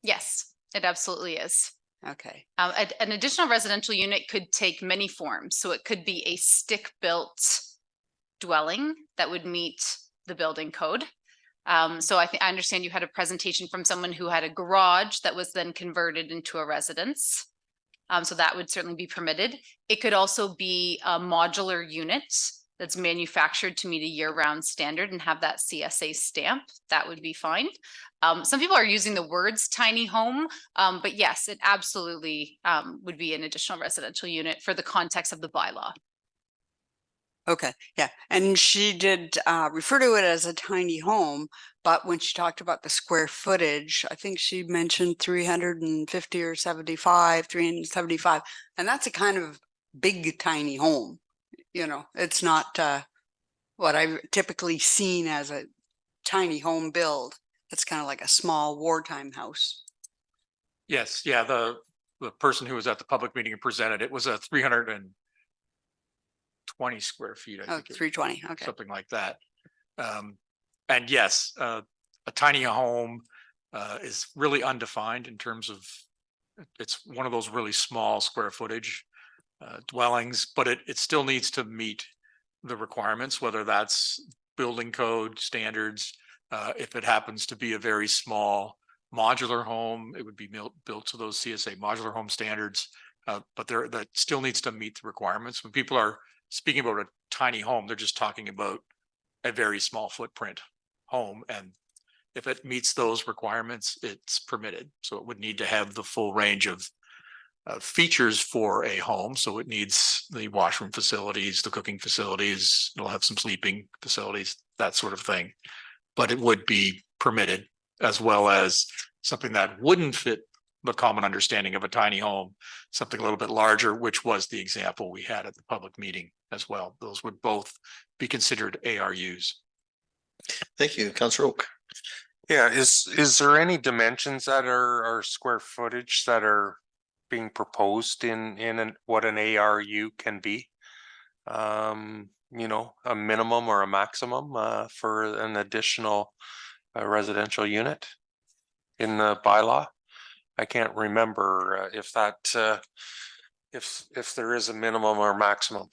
Yes, it absolutely is. Okay. An additional residential unit could take many forms. So it could be a stick-built dwelling that would meet the building code. So I understand you had a presentation from someone who had a garage that was then converted into a residence. So that would certainly be permitted. It could also be a modular unit that's manufactured to meet a year-round standard and have that CSA stamp. That would be fine. Some people are using the words tiny home, but yes, it absolutely would be an additional residential unit for the context of the bylaw. Okay, yeah, and she did refer to it as a tiny home, but when she talked about the square footage, I think she mentioned 350 or 75, 375, and that's a kind of big tiny home. You know, it's not what I've typically seen as a tiny home build. It's kind of like a small wartime house. Yes, yeah, the person who was at the public meeting and presented, it was a 320 square feet, I Oh, think. 320, okay. Something like that. And yes, a tiny home is really undefined in terms of, it's one of those really small square footage dwellings, but it still needs to meet the requirements, whether that's building code standards. If it happens to be a very small modular home, it would be built to those CSA modular home standards. But that still needs to meet the requirements. When people are speaking about a tiny home, they're just talking about a very small footprint home. And if it meets those requirements, it's permitted. So it would need to have the full range of features for a home. So it needs the washroom facilities, the cooking facilities, it'll have some sleeping facilities, that sort of thing. But it would be permitted, as well as something that wouldn't fit the common understanding of a tiny home, something a little bit larger, which was the example we had at the public meeting as well. Those would both be considered ARUs. Thank you, Councillor Oak. Yeah, is there any dimensions that are square footage that are being proposed in what an ARU can be? You know, a minimum or a maximum for an additional residential unit in the bylaw? I can't remember if that if there is a minimum or maximum.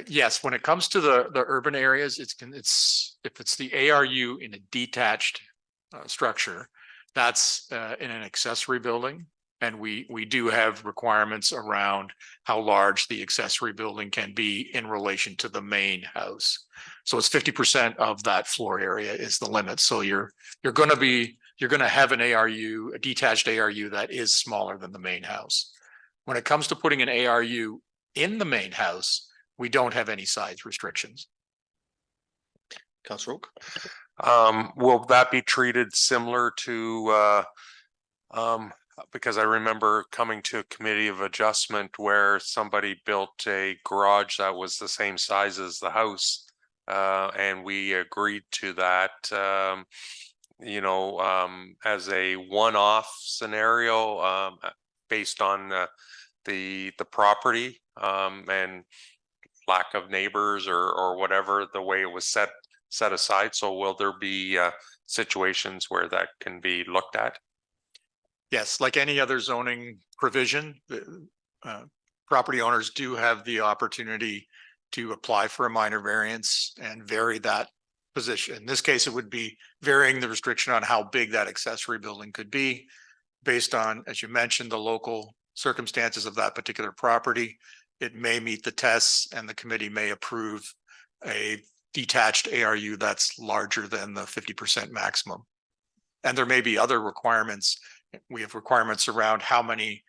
Yes, when it comes to the urban areas, it's if it's the ARU in a detached structure, that's in an accessory building. And we do have requirements around how large the accessory building can be in relation to the main house. So it's 50% of that floor area is the limit. So you're going to have an ARU, a detached ARU that is smaller than the main house. When it comes to putting an ARU in the main house, we don't have any size restrictions. Councillor Oak. Will that be treated similar to because I remember coming to a committee of adjustment where somebody built a garage that was the same size as the house, and we agreed to that, you know, as a one-off scenario, based on the property and lack of neighbors or whatever, the way it was set aside. So will there be situations where that can be looked at? Yes, like any other zoning provision, property owners do have the opportunity to apply for a minor variance and vary that position. In this case, it would be varying the restriction on how big that accessory building could be based on, as you mentioned, the local circumstances of that particular property. It may meet the tests and the committee may approve a detached ARU that's larger than the 50% maximum. And there may be other requirements. We have requirements around how many,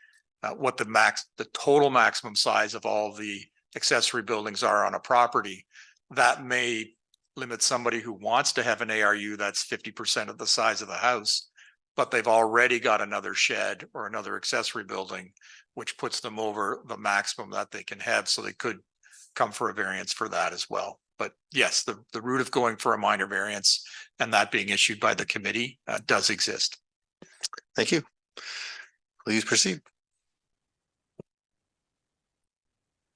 what the total maximum size of all the accessory buildings are on a property. That may limit somebody who wants to have an ARU that's 50% of the size of the house, but they've already got another shed or another accessory building, which puts them over the maximum that they can have. So they could come for a variance for that as well. But yes, the route of going for a minor variance and that being issued by the committee does exist. Thank you. Please proceed.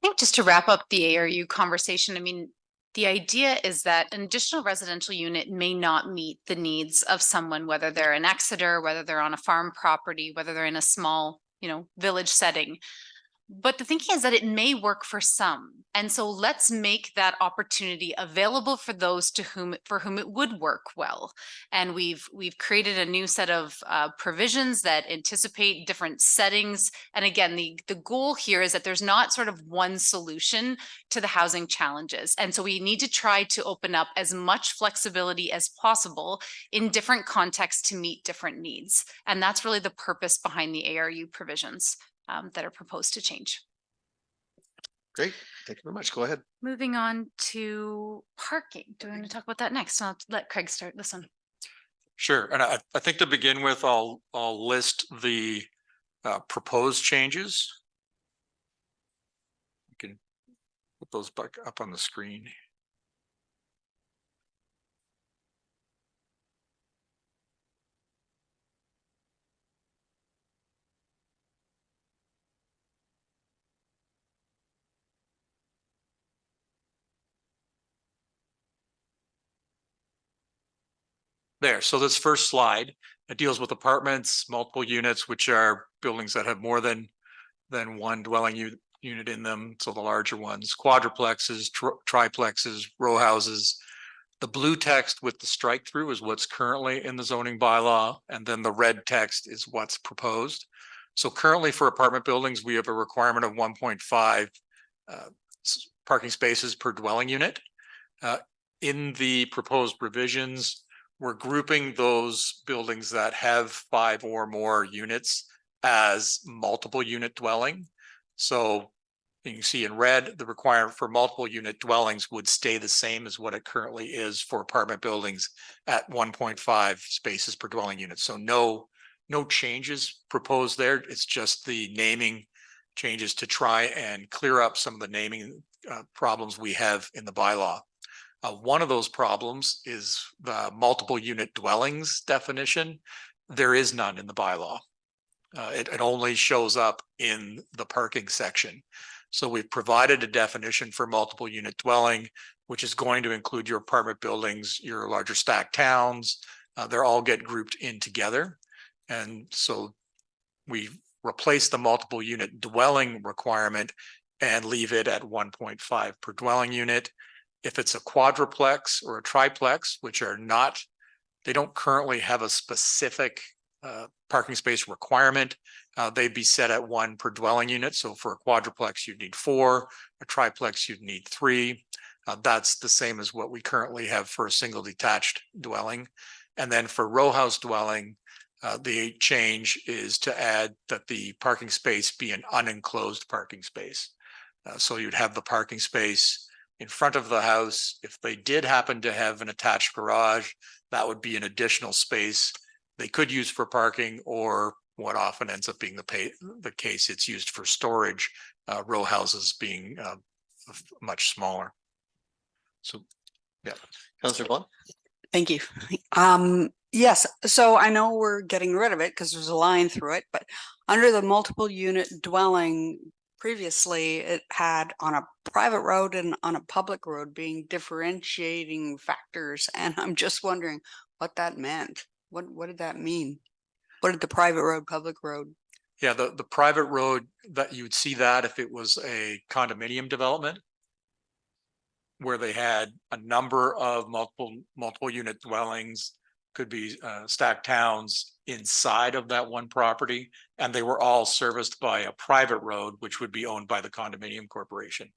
I think just to wrap up the ARU conversation, I mean, the idea is that an additional residential unit may not meet the needs of someone, whether they're in Exeter, whether they're on a farm property, whether they're in a small, you know, village setting. But the thinking is that it may work for some. And so let's make that opportunity available for those for whom it would work well. And we've created a new set of provisions that anticipate different settings. And again, the goal here is that there's not sort of one solution to the housing challenges. And so we need to try to open up as much flexibility as possible in different contexts to meet different needs. And that's really the purpose behind the ARU provisions. that are proposed to change. Great. Thank you very much. Go ahead. Moving on to parking. Do we want to talk about that next? I'll let Craig start this one. Sure, and I think to begin with, I'll list the proposed changes. You can put those back up on the screen. There, so this first slide, it deals with apartments, multiple units, which are buildings that have more than one dwelling unit in them. So the larger ones, quadruplexes, triplexes, row houses. The blue text with the strike through is what's currently in the zoning bylaw, and then the red text is what's proposed. So currently for apartment buildings, we have a requirement of 1.5 parking spaces per dwelling unit. In the proposed revisions, we're grouping those buildings that have 5 or more units as multiple unit dwelling. So you can see in red, the requirement for multiple unit dwellings would stay the same as what it currently is for apartment buildings at 1.5 spaces per dwelling unit. So no changes proposed there. It's just the naming changes to try and clear up some of the naming problems we have in the bylaw. One of those problems is the multiple unit dwellings definition. There is none in the bylaw. It only shows up in the parking section. So we've provided a definition for multiple unit dwelling, which is going to include your apartment buildings, your larger stacked towns. They're all get grouped in together. And so we replace the multiple unit dwelling requirement and leave it at 1.5 per dwelling unit. If it's a quadruplex or a triplex, which are not, they don't currently have a specific parking space requirement, they'd be set at 1 per dwelling unit. So for a quadruplex, you'd need 4, a triplex, you'd need 3. That's the same as what we currently have for a single detached dwelling. And then for row house dwelling, the change is to add that the parking space be an unenclosed parking space. So you'd have the parking space in front of the house. If they did happen to have an attached garage, that would be an additional space they could use for parking, or what often ends up being the case, it's used for storage, row houses being much smaller. So, yeah. Councillor Vaughn? Thank you. Yes, so I know we're getting rid of it because there's a line through it, but under the multiple unit dwelling, previously it had on a private road and on a public road being differentiating factors. And I'm just wondering what that meant. What did that mean? What did the private road, public road? Yeah, the private road, that you would see that if it was a condominium development where they had a number of multiple unit dwellings, could be stacked towns inside of that one property, and they were all serviced by a private road, which would be owned by the condominium corporation.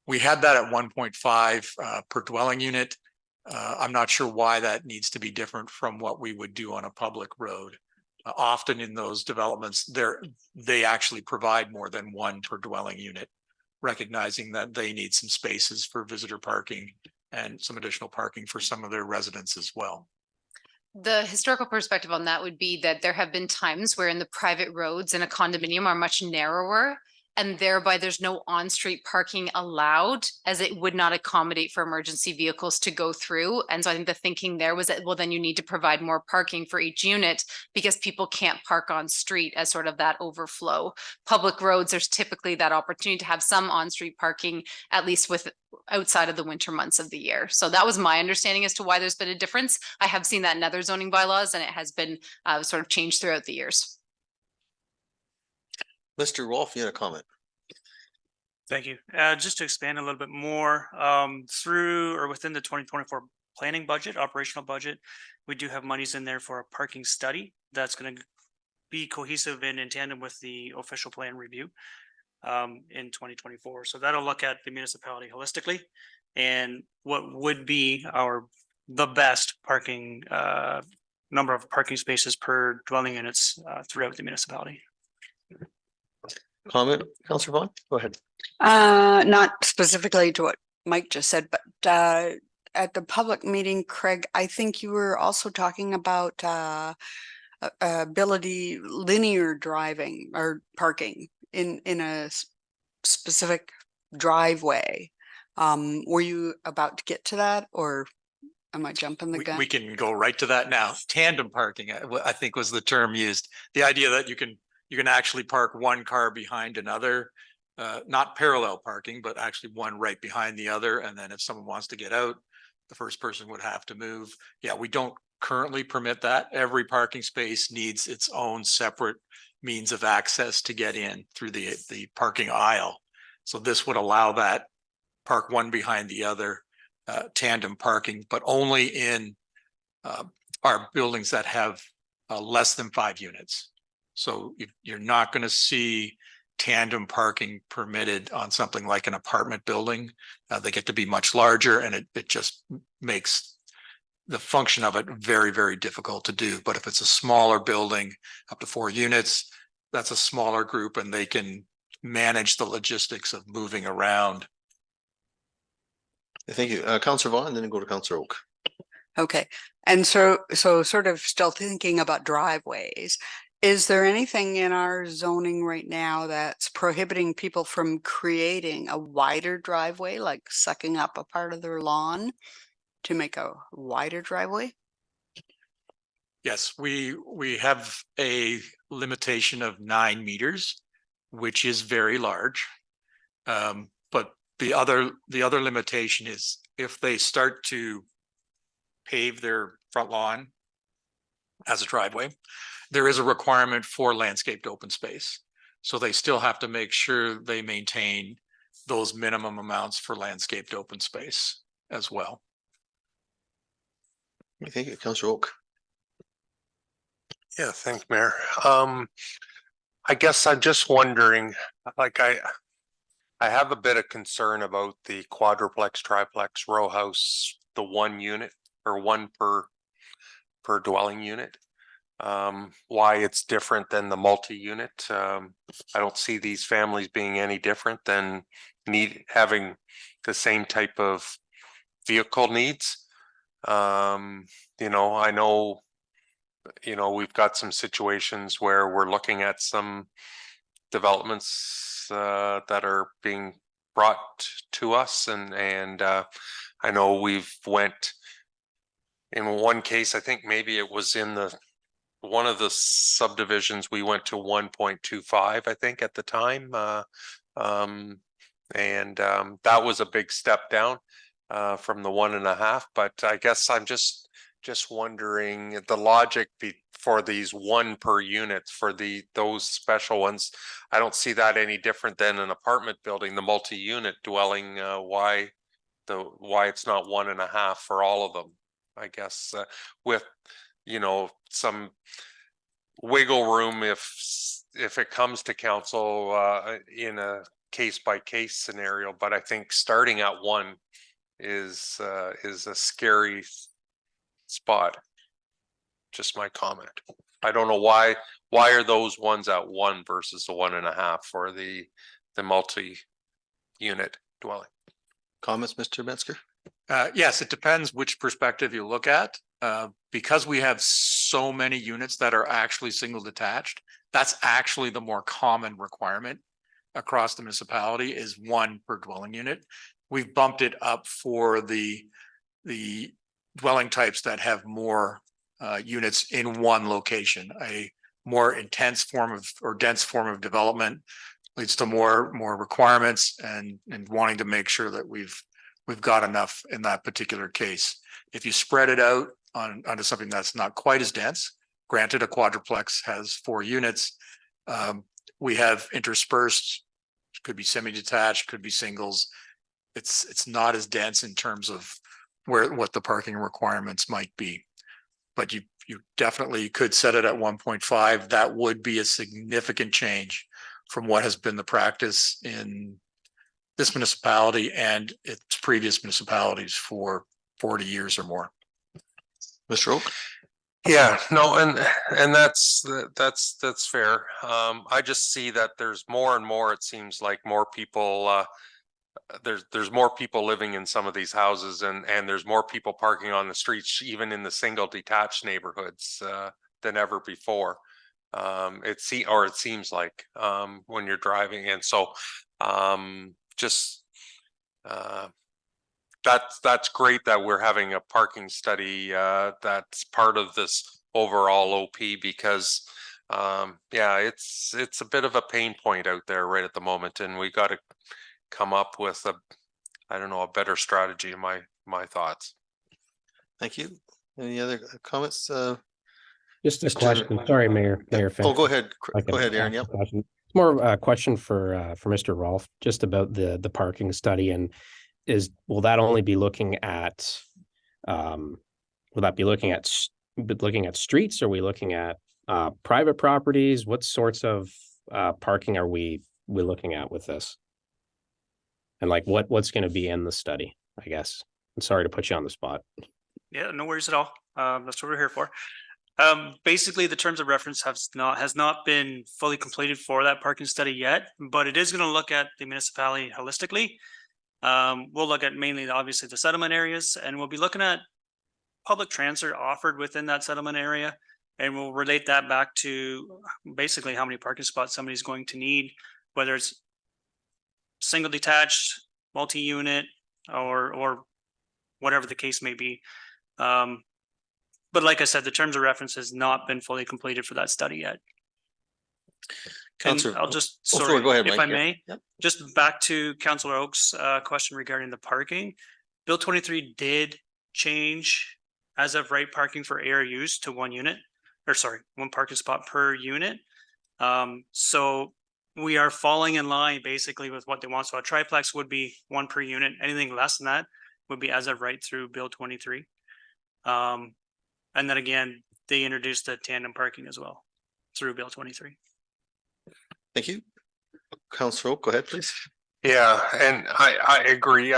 We had that at 1.5 per dwelling unit. I'm not sure why that needs to be different from what we would do on a public road. Often in those developments, they actually provide more than 1 per dwelling unit, recognizing that they need some spaces for visitor parking and some additional parking for some of their residents as well. The historical perspective on that would be that there have been times where in the private roads in a condominium are much narrower, and thereby there's no on-street parking allowed, as it would not accommodate for emergency vehicles to go through. And so I think the thinking there was that, well, then you need to provide more parking for each unit because people can't park on street as sort of that overflow. Public roads, there's typically that opportunity to have some on-street parking, at least with outside of the winter months of the year. So that was my understanding as to why there's been a difference. I have seen that in other zoning bylaws, and it has been sort of changed throughout the years. Mr. Wolf, you had a comment. Thank you. Just to expand a little bit more, through or within the 2024 planning budget, operational budget, we do have monies in there for a parking study that's going to be cohesive and in tandem with the official plan review in 2024. So that'll look at the municipality holistically and what would be the best parking number of parking spaces per dwelling units throughout the municipality. comment, Councillor Vaughn? Go ahead. Not specifically to what Mike just said, but at the public meeting, Craig, I think you were also talking about ability linear driving or parking in a specific driveway. Were you about to get to that, or am I jumping the gun? We can go right to that now. Tandem parking, I think was the term used. The idea that you can actually park one car behind another, not parallel parking, but actually one right behind the other. And then if someone wants to get out, the first person would have to move. Yeah, we don't currently permit that. Every parking space needs its own separate means of access to get in through the parking aisle. So this would allow that park one behind the other, tandem parking, but only in our buildings that have less than 5 units. So you're not going to see tandem parking permitted on something like an apartment building. They get to be much larger, and it just makes the function of it very, very difficult to do. But if it's a smaller building, up to 4 units, that's a smaller group, and they can manage the logistics of moving around. Thank you. Councillor Vaughn, and then go to Councillor Oak. Okay, and so sort of still thinking about driveways. Is there anything in our zoning right now that's prohibiting people from creating a wider driveway, like sucking up a part of their lawn to make a wider driveway? Yes, we have a limitation of 9 meters, which is very large. But the other limitation is if they start to pave their front lawn as a driveway, there is a requirement for landscaped open space. So they still have to make sure they maintain those minimum amounts for landscaped open space as well. Thank you, Councillor Oak. Yeah, thanks, Mayor. I guess I'm just wondering, like I have a bit of concern about the quadruplex, triplex, row house, the 1 unit or 1 per dwelling unit. Why it's different than the multi-unit. I don't see these families being any different than having the same type of vehicle needs. You know, I know, you know, we've got some situations where we're looking at some developments that are being brought to us, and I know we've went in one case, I think maybe it was in one of the subdivisions, we went to 1.25, I think at the time. That was a big step down from the 1.5, but I guess I'm just wondering the logic for these 1 per unit for those special ones. I don't see that any different than an apartment building, the multi-unit dwelling, why it's not 1.5 for all of them. I guess with, you know, some wiggle room if it comes to council in a case by case scenario. But I think starting at 1 is a scary spot. Just my comment. I don't know why are those ones at 1 versus the 1.5 for the multi-unit dwelling. Comments, Mr. Metzger? Yes, it depends which perspective you look at. Because we have so many units that are actually single detached, that's actually the more common requirement across the municipality is 1 per dwelling unit. We've bumped it up for the dwelling types that have more units in one location. A more intense form of or dense form of development leads to more requirements and wanting to make sure that we've got enough in that particular case. If you spread it out onto something that's not quite as dense, granted a quadruplex has 4 units, we have interspersed, could be semi-detached, could be singles. It's not as dense in terms of what the parking requirements might be. But you definitely could set it at 1.5. That would be a significant change from what has been the practice in this municipality and its previous municipalities for 40 years or more. Mr. Oak? Yeah, no, and that's fair. I just see that there's more and more, it seems like more people, there's more people living in some of these houses and there's more people parking on the streets, even in the single detached neighborhoods, than ever before. It seems like, when you're driving. And so, just, that's great that we're having a parking study, that's part of this overall OP, because yeah, it's a bit of a pain point out there right at the moment, and we got to come up with I don't know, a better strategy in my thoughts. Thank you. Any other comments? Just a Mr. question. Sorry, Mayor. Oh, Finch. go ahead. I Go can ahead, Aaron. ask Yep. a question. It's more of a question for Mr. Rolfe, just about the parking study, and will that only be looking at will that be looking at streets? Are we looking at private properties? What sorts of parking are we looking at with this? And like what's going to be in the study, I guess. I'm sorry to put you on the spot. Yeah, no worries at all. That's what we're here for. Basically, the terms of reference has not been fully completed for that parking study yet, but it is going to look at the municipality holistically. We'll look at mainly, obviously, the settlement areas, and we'll be looking at public transit offered within that settlement area, and we'll relate that back to basically how many parking spots somebody's going to need, whether it's single detached, multi-unit, or whatever the case may be. But like I said, the terms of reference has not been fully completed for that study yet. And Councillor- I'll just, Oh, sorry, go ahead, if Mike. I may, Yep. just back to Councillor Oak's question regarding the parking. Bill 23 did change as of right parking for ARUs to one parking spot per unit. So we are falling in line basically with what they want. So a triplex would be one per unit. Anything less than that would be as of right through Bill 23. And then again, they introduced the tandem parking as well through Bill 23. Thank you. Councillor Oak, go ahead, please. Yeah, and I agree.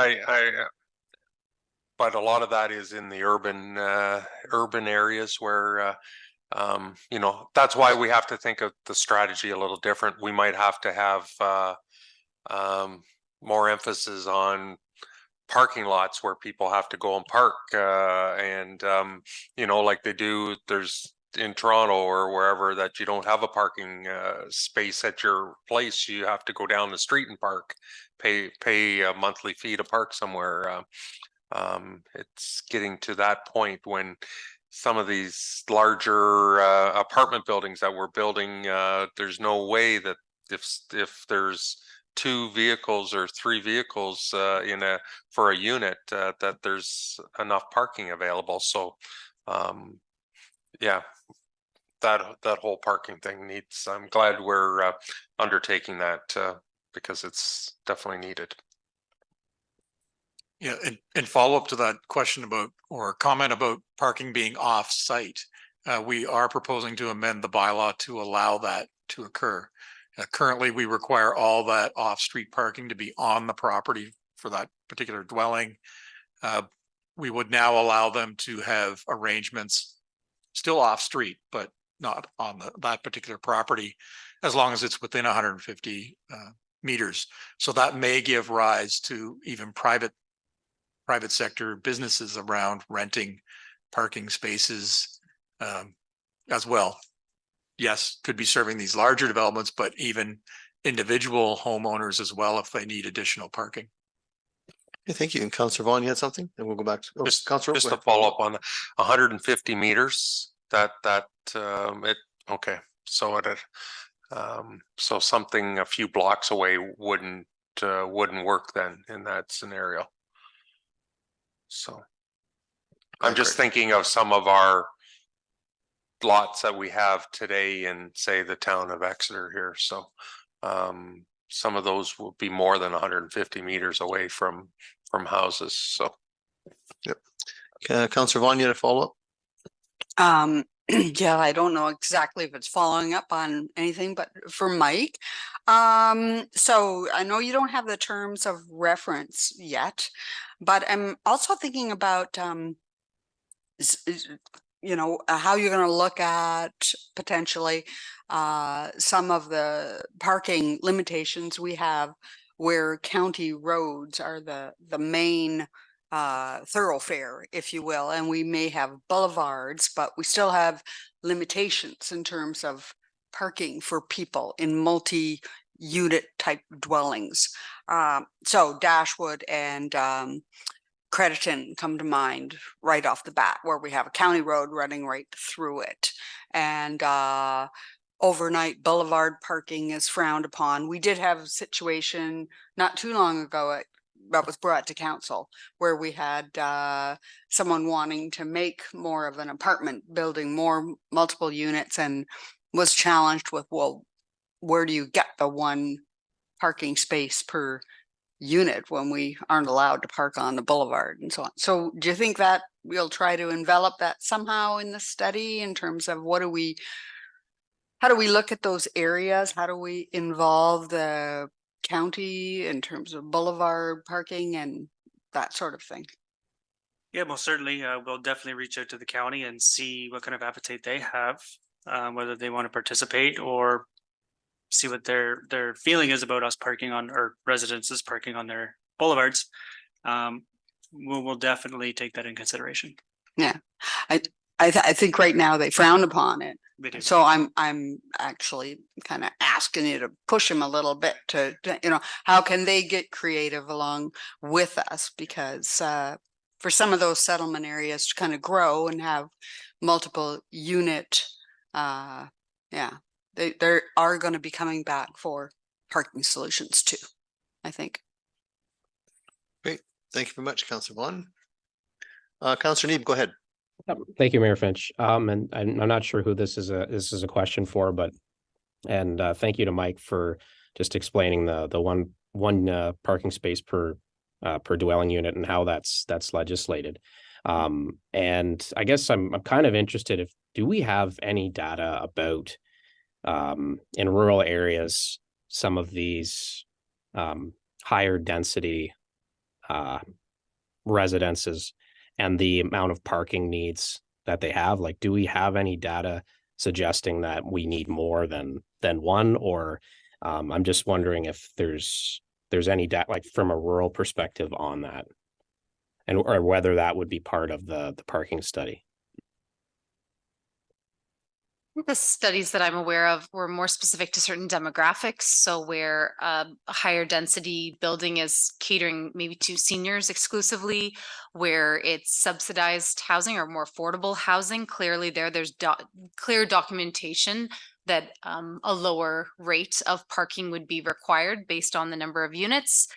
But a lot of that is in the urban areas where, you know, that's why we have to think of the strategy a little different. We might have to have more emphasis on parking lots where people have to go and park, and you know, like they do, there's in Toronto or wherever, that you don't have a parking space at your place. You have to go down the street and park, pay a monthly fee to park somewhere. It's getting to that point when some of these larger apartment buildings that we're building, there's no way that if there's 2 vehicles or 3 vehicles for a unit, that there's enough parking available. So yeah, that whole parking thing needs, I'm glad we're undertaking that, because it's definitely needed. Yeah, and follow up to that question about, or comment about parking being off site. We are proposing to amend the bylaw to allow that to occur. Currently, we require all that off-street parking to be on the property for that particular dwelling. We would now allow them to have arrangements still off-street, but not on that particular property, as long as it's within 150 meters. So that may give rise to even private sector businesses around renting parking spaces as well. Yes, could be serving these larger developments, but even individual homeowners as well if they need additional parking. Okay, thank you. And Councillor Vaughn, you had something? And we'll go back to Councillor. Just to follow up on the 150 meters, okay. So so something a few blocks away wouldn't work then in that scenario. So I'm just thinking of some of our lots that we have today in, say, the town of Exeter here. So some of those will be more than 150 meters away from houses. So yep. Councillor Vaughn, you had a follow-up? Yeah, I don't know exactly if it's following up on anything, but for Mike. So I know you don't have the terms of reference yet, but I'm also thinking about how you're going to look at potentially some of the parking limitations we have where county roads are the main thoroughfare, if you will, and we may have boulevards, but we still have limitations in terms of parking for people in multi-unit type dwellings. So Dashwood and Crediton come to mind right off the bat, where we have a county road running right through it. And overnight boulevard parking is frowned upon. We did have a situation not too long ago that was brought to council where we had someone wanting to make more of an apartment building, more multiple units, and was challenged with, well, where do you get the one parking space per unit when we aren't allowed to park on the boulevard and so on? So do you think that we'll try to envelop that somehow in the study in terms of how do we look at those areas? How do we involve the county in terms of boulevard parking and that sort of thing? Yeah, most certainly. We'll definitely reach out to the county and see what kind of appetite they have, whether they want to participate or see what their feeling is about us parking on, or residences parking on their boulevards. We'll definitely take that in consideration. Yeah, I think right now they frown upon it. We do. So I'm actually kind of asking you to push them a little bit to how can they get creative along with us? Because for some of those settlement areas to kind of grow and have multiple unit, they are going to be coming back for parking solutions too, I think. Great. Thank you very much, Councillor Vaughn. Councillor Neeb, go ahead. Thank you, Mayor Finch. And I'm not sure who this is a question for, but thank you to Mike for just explaining the one parking space per dwelling unit and how that's legislated. And I guess I'm kind of interested, do we have any data about in rural areas some of these higher density residences and the amount of parking needs that they have? Like, do we have any data suggesting that we need more than one? Or I'm just wondering if there's any data, like from a rural perspective on that, and or whether that would be part of the parking study. The studies that I'm aware of were more specific to certain demographics. So where a higher density building is catering maybe to seniors exclusively, where it's subsidized housing or more affordable housing, clearly there's clear documentation that a lower rate of parking would be required based on the number of units.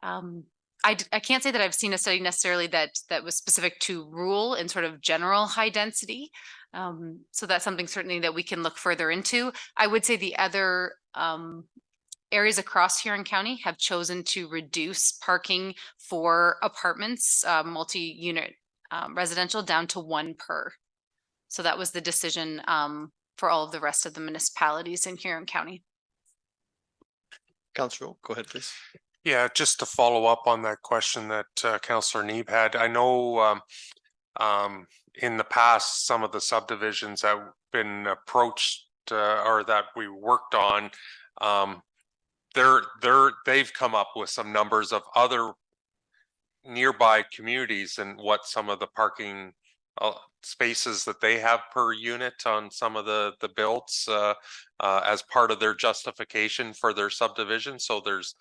I can't say that I've seen a study necessarily that was specific to rural and sort of general high density. So that's something certainly that we can look further into. I would say the other areas across Huron County have chosen to reduce parking for apartments, multi-unit residential, down to one per. So that was the decision for all of the rest of the municipalities in Huron County. Councillor, go ahead, please. Yeah, just to follow up on that question that Councillor Neeb had, I know in the past, some of the subdivisions that have been approached or that we worked on, they've come up with some numbers of other nearby communities and what some of the parking spaces that they have per unit on some of the builds as part of their justification for their subdivision. So there's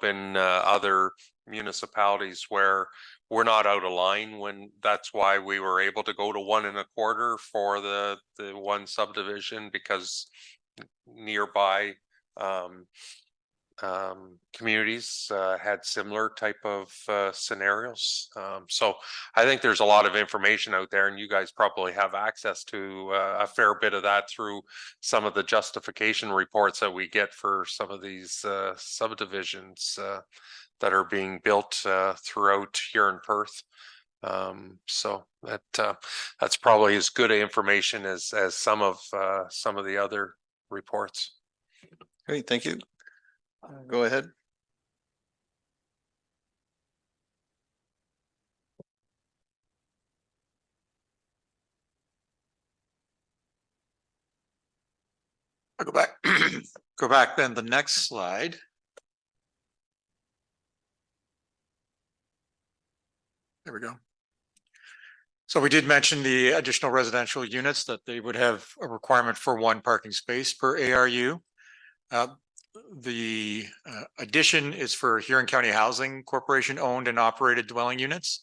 been other municipalities where we're not out of line, when that's why we were able to go to 1.25 for the one subdivision, because nearby communities had similar type of scenarios. So I think there's a lot of information out there, and you guys probably have access to a fair bit of that through some of the justification reports that we get for some of these subdivisions that are being built throughout here in Perth. So that's probably as good information as some of the other reports. Great, thank you. Go ahead. I'll go back, go back then the next slide. There we go. So we did mention the additional residential units that they would have a requirement for one parking space per ARU. The addition is for Huron County Housing Corporation owned and operated dwelling units.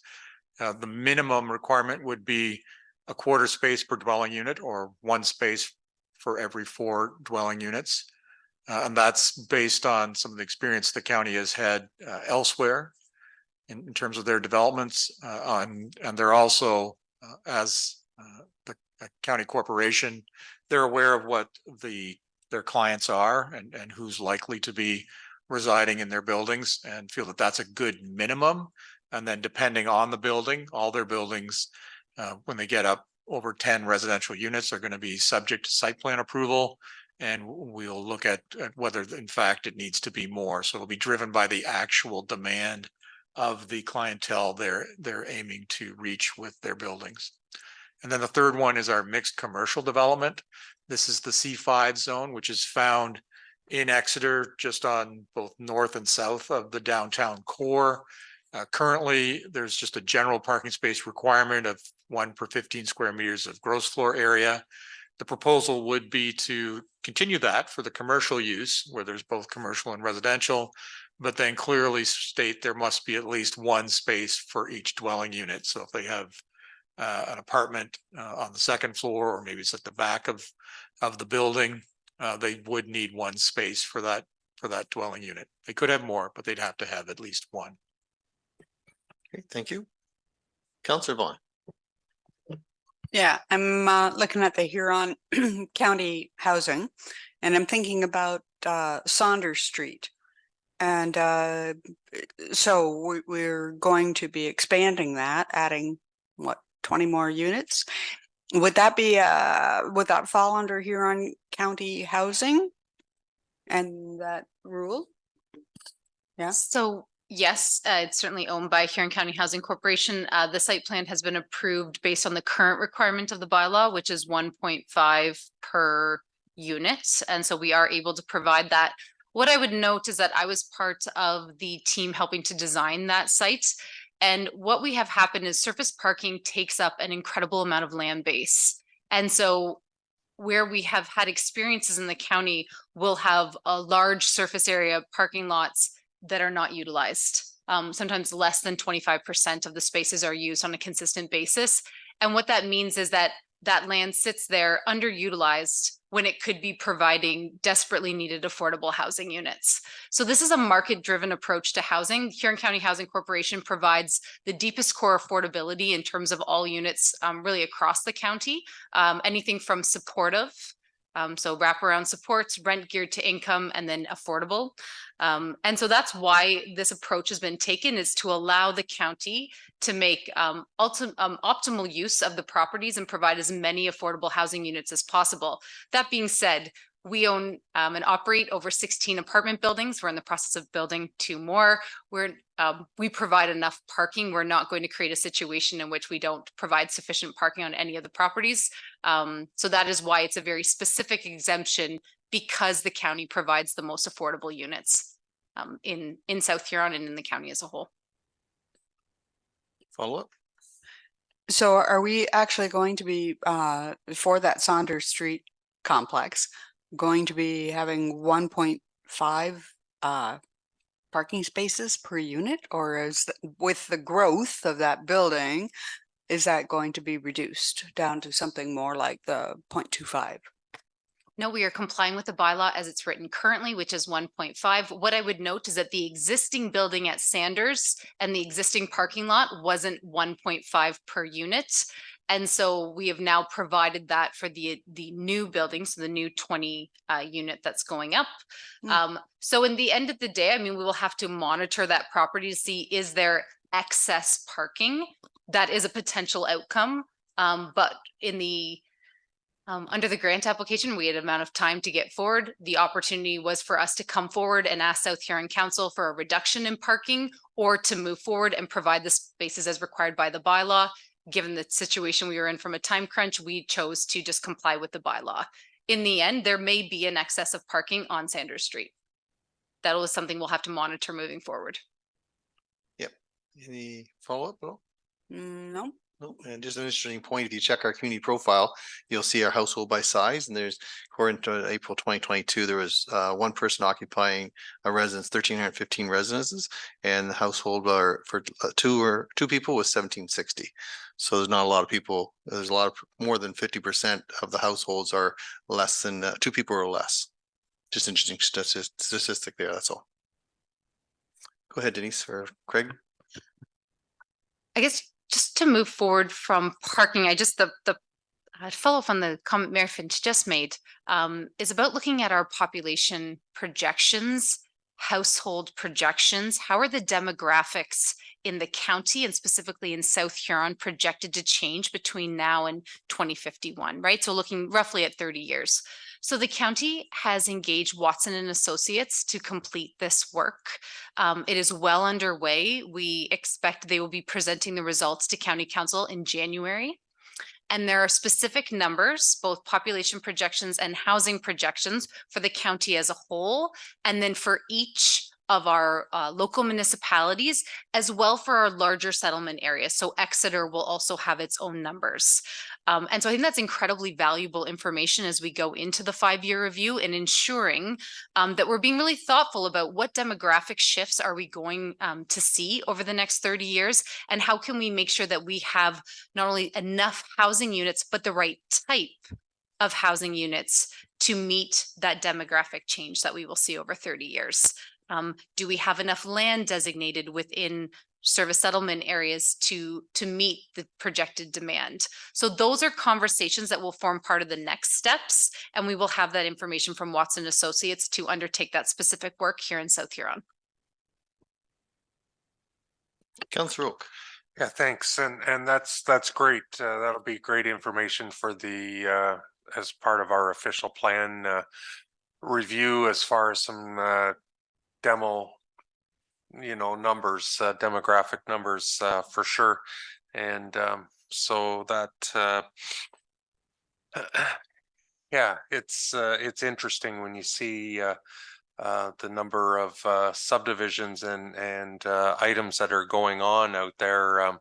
The minimum requirement would be a quarter space per dwelling unit or one space for every 4 dwelling units. And that's based on some of the experience the county has had elsewhere in terms of their developments. And they're also, as the county corporation, they're aware of what their clients are and who's likely to be residing in their buildings and feel that that's a good minimum. And then depending on the building, all their buildings, when they get up over 10 residential units, are going to be subject to site plan approval. And we'll look at whether in fact it needs to be more. So it'll be driven by the actual demand of the clientele they're aiming to reach with their buildings. And then the third one is our mixed commercial development. This is the C5 zone, which is found in Exeter, just on both north and south of the downtown core. Currently, there's just a general parking space requirement of 1 per 15 square meters of gross floor area. The proposal would be to continue that for the commercial use, where there's both commercial and residential, but then clearly state there must be at least one space for each dwelling unit. So if they have an apartment on the second floor, or maybe it's at the back of the building, they would need one space for that dwelling unit. They could have more, but they'd have to have at least one. Okay, thank you. Councillor Vaughn. Yeah, I'm looking at the Huron County Housing, and I'm thinking about Saunders Street. And so we're going to be expanding that, adding what, 20 more units? Would that be would that fall under Huron County Housing and that rule? Yeah. So yes, it's certainly owned by Huron County Housing Corporation. The site plan has been approved based on the current requirement of the bylaw, which is 1.5 per unit. And so we are able to provide that. What I would note is that I was part of the team helping to design that site. And what we have happened is surface parking takes up an incredible amount of land base. And so where we have had experiences in the county, we'll have a large surface area parking lots that are not utilized. Sometimes less than 25% of the spaces are used on a consistent basis. And what that means is that that land sits there underutilized when it could be providing desperately needed affordable housing units. So this is a market-driven approach to housing. Huron County Housing Corporation provides the deepest core affordability in terms of all units really across the county, anything from supportive, so wraparound supports, rent geared to income, and then affordable. And so that's why this approach has been taken, is to allow the county to make optimal use of the properties and provide as many affordable housing units as possible. That being said, we own and operate over 16 apartment buildings. We're in the process of building 2 more. We provide enough parking. We're not going to create a situation in which we don't provide sufficient parking on any of the properties. So that is why it's a very specific exemption, because the county provides the most affordable units in South Huron and in the county as a whole. Follow up. So are we actually going to be for that Saunders Street complex going to be having 1.5 parking spaces per unit, or is with the growth of that building, is that going to be reduced down to something more like the 0.25? No, we are complying with the bylaw as it's written currently, which is 1.5. What I would note is that the existing building at Sanders and the existing parking lot wasn't 1.5 per unit. And so we have now provided that for the new building, so the new 20 unit that's going up. So in the end of the day, I mean, we will have to monitor that property to see, is there excess parking? That is a potential outcome. But in the under the grant application, we had an amount of time to get forward. The opportunity was for us to come forward and ask South Huron Council for a reduction in parking, or to move forward and provide the spaces as required by the bylaw. Given the situation we were in from a time crunch, we chose to just comply with the bylaw. in the end, there may be an excess of parking on Sanders Street. That is something we'll have to monitor moving forward. Any follow-up? No? No, No, and just an interesting point, if you check our community profile, you'll see our household by size, and there's, according to April 2022, there was one person occupying a residence, 1,315 residences, and the household are for two people was 1,760. So there's not a lot of people, there's a lot of, more than 50% of the households are less than two people or less. Just interesting statistic there, that's all. Go ahead, Denise, or Craig. I guess just to move forward from parking, I'd follow up on the comment Mayor Finch just made, is about looking at our population projections, household projections. How are the demographics in the county and specifically in South Huron projected to change between now and 2051, right? So looking roughly at 30 years. So the county has engaged Watson and Associates to complete this work. It is well underway. We expect they will be presenting the results to County Council in January. And there are specific numbers, both population projections and housing projections for the county as a whole, and then for each of our local municipalities, as well for our larger settlement areas. So Exeter will also have its own numbers. And so I think that's incredibly valuable information as we go into the 5-year review and ensuring that we're being really thoughtful about what demographic shifts are we going to see over the next 30 years, and how can we make sure that we have not only enough housing units, but the right type of housing units to meet that demographic change that we will see over 30 years. Do we have enough land designated within service settlement areas to meet the projected demand? So those are conversations that will form part of the next steps, and we will have that information from Watson Associates to undertake that specific work here in South Huron. Councillor Oak. Yeah, thanks. And that's great. That'll be great information for the as part of our official plan review as far as some demo, numbers, demographic numbers for sure. And so that yeah, it's interesting when you see the number of subdivisions and items that are going on out there.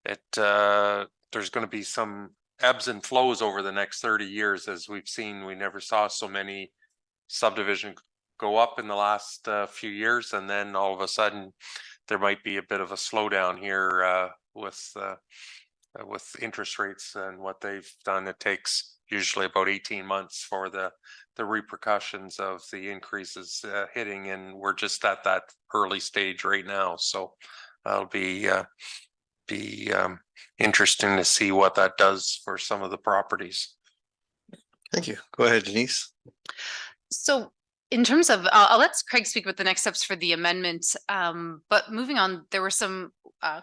There's going to be some ebbs and flows over the next 30 years. As we've seen, we never saw so many subdivisions go up in the last few years, and then all of a sudden there might be a bit of a slowdown here with interest rates and what they've done. It takes usually about 18 months for the repercussions of the increases hitting, and we're just at that early stage right now. So it'll be interesting to see what that does for some of the properties. Thank you. Go ahead, Denise. So in terms of, I'll let Craig speak with the next steps for the amendment, but moving on, there were some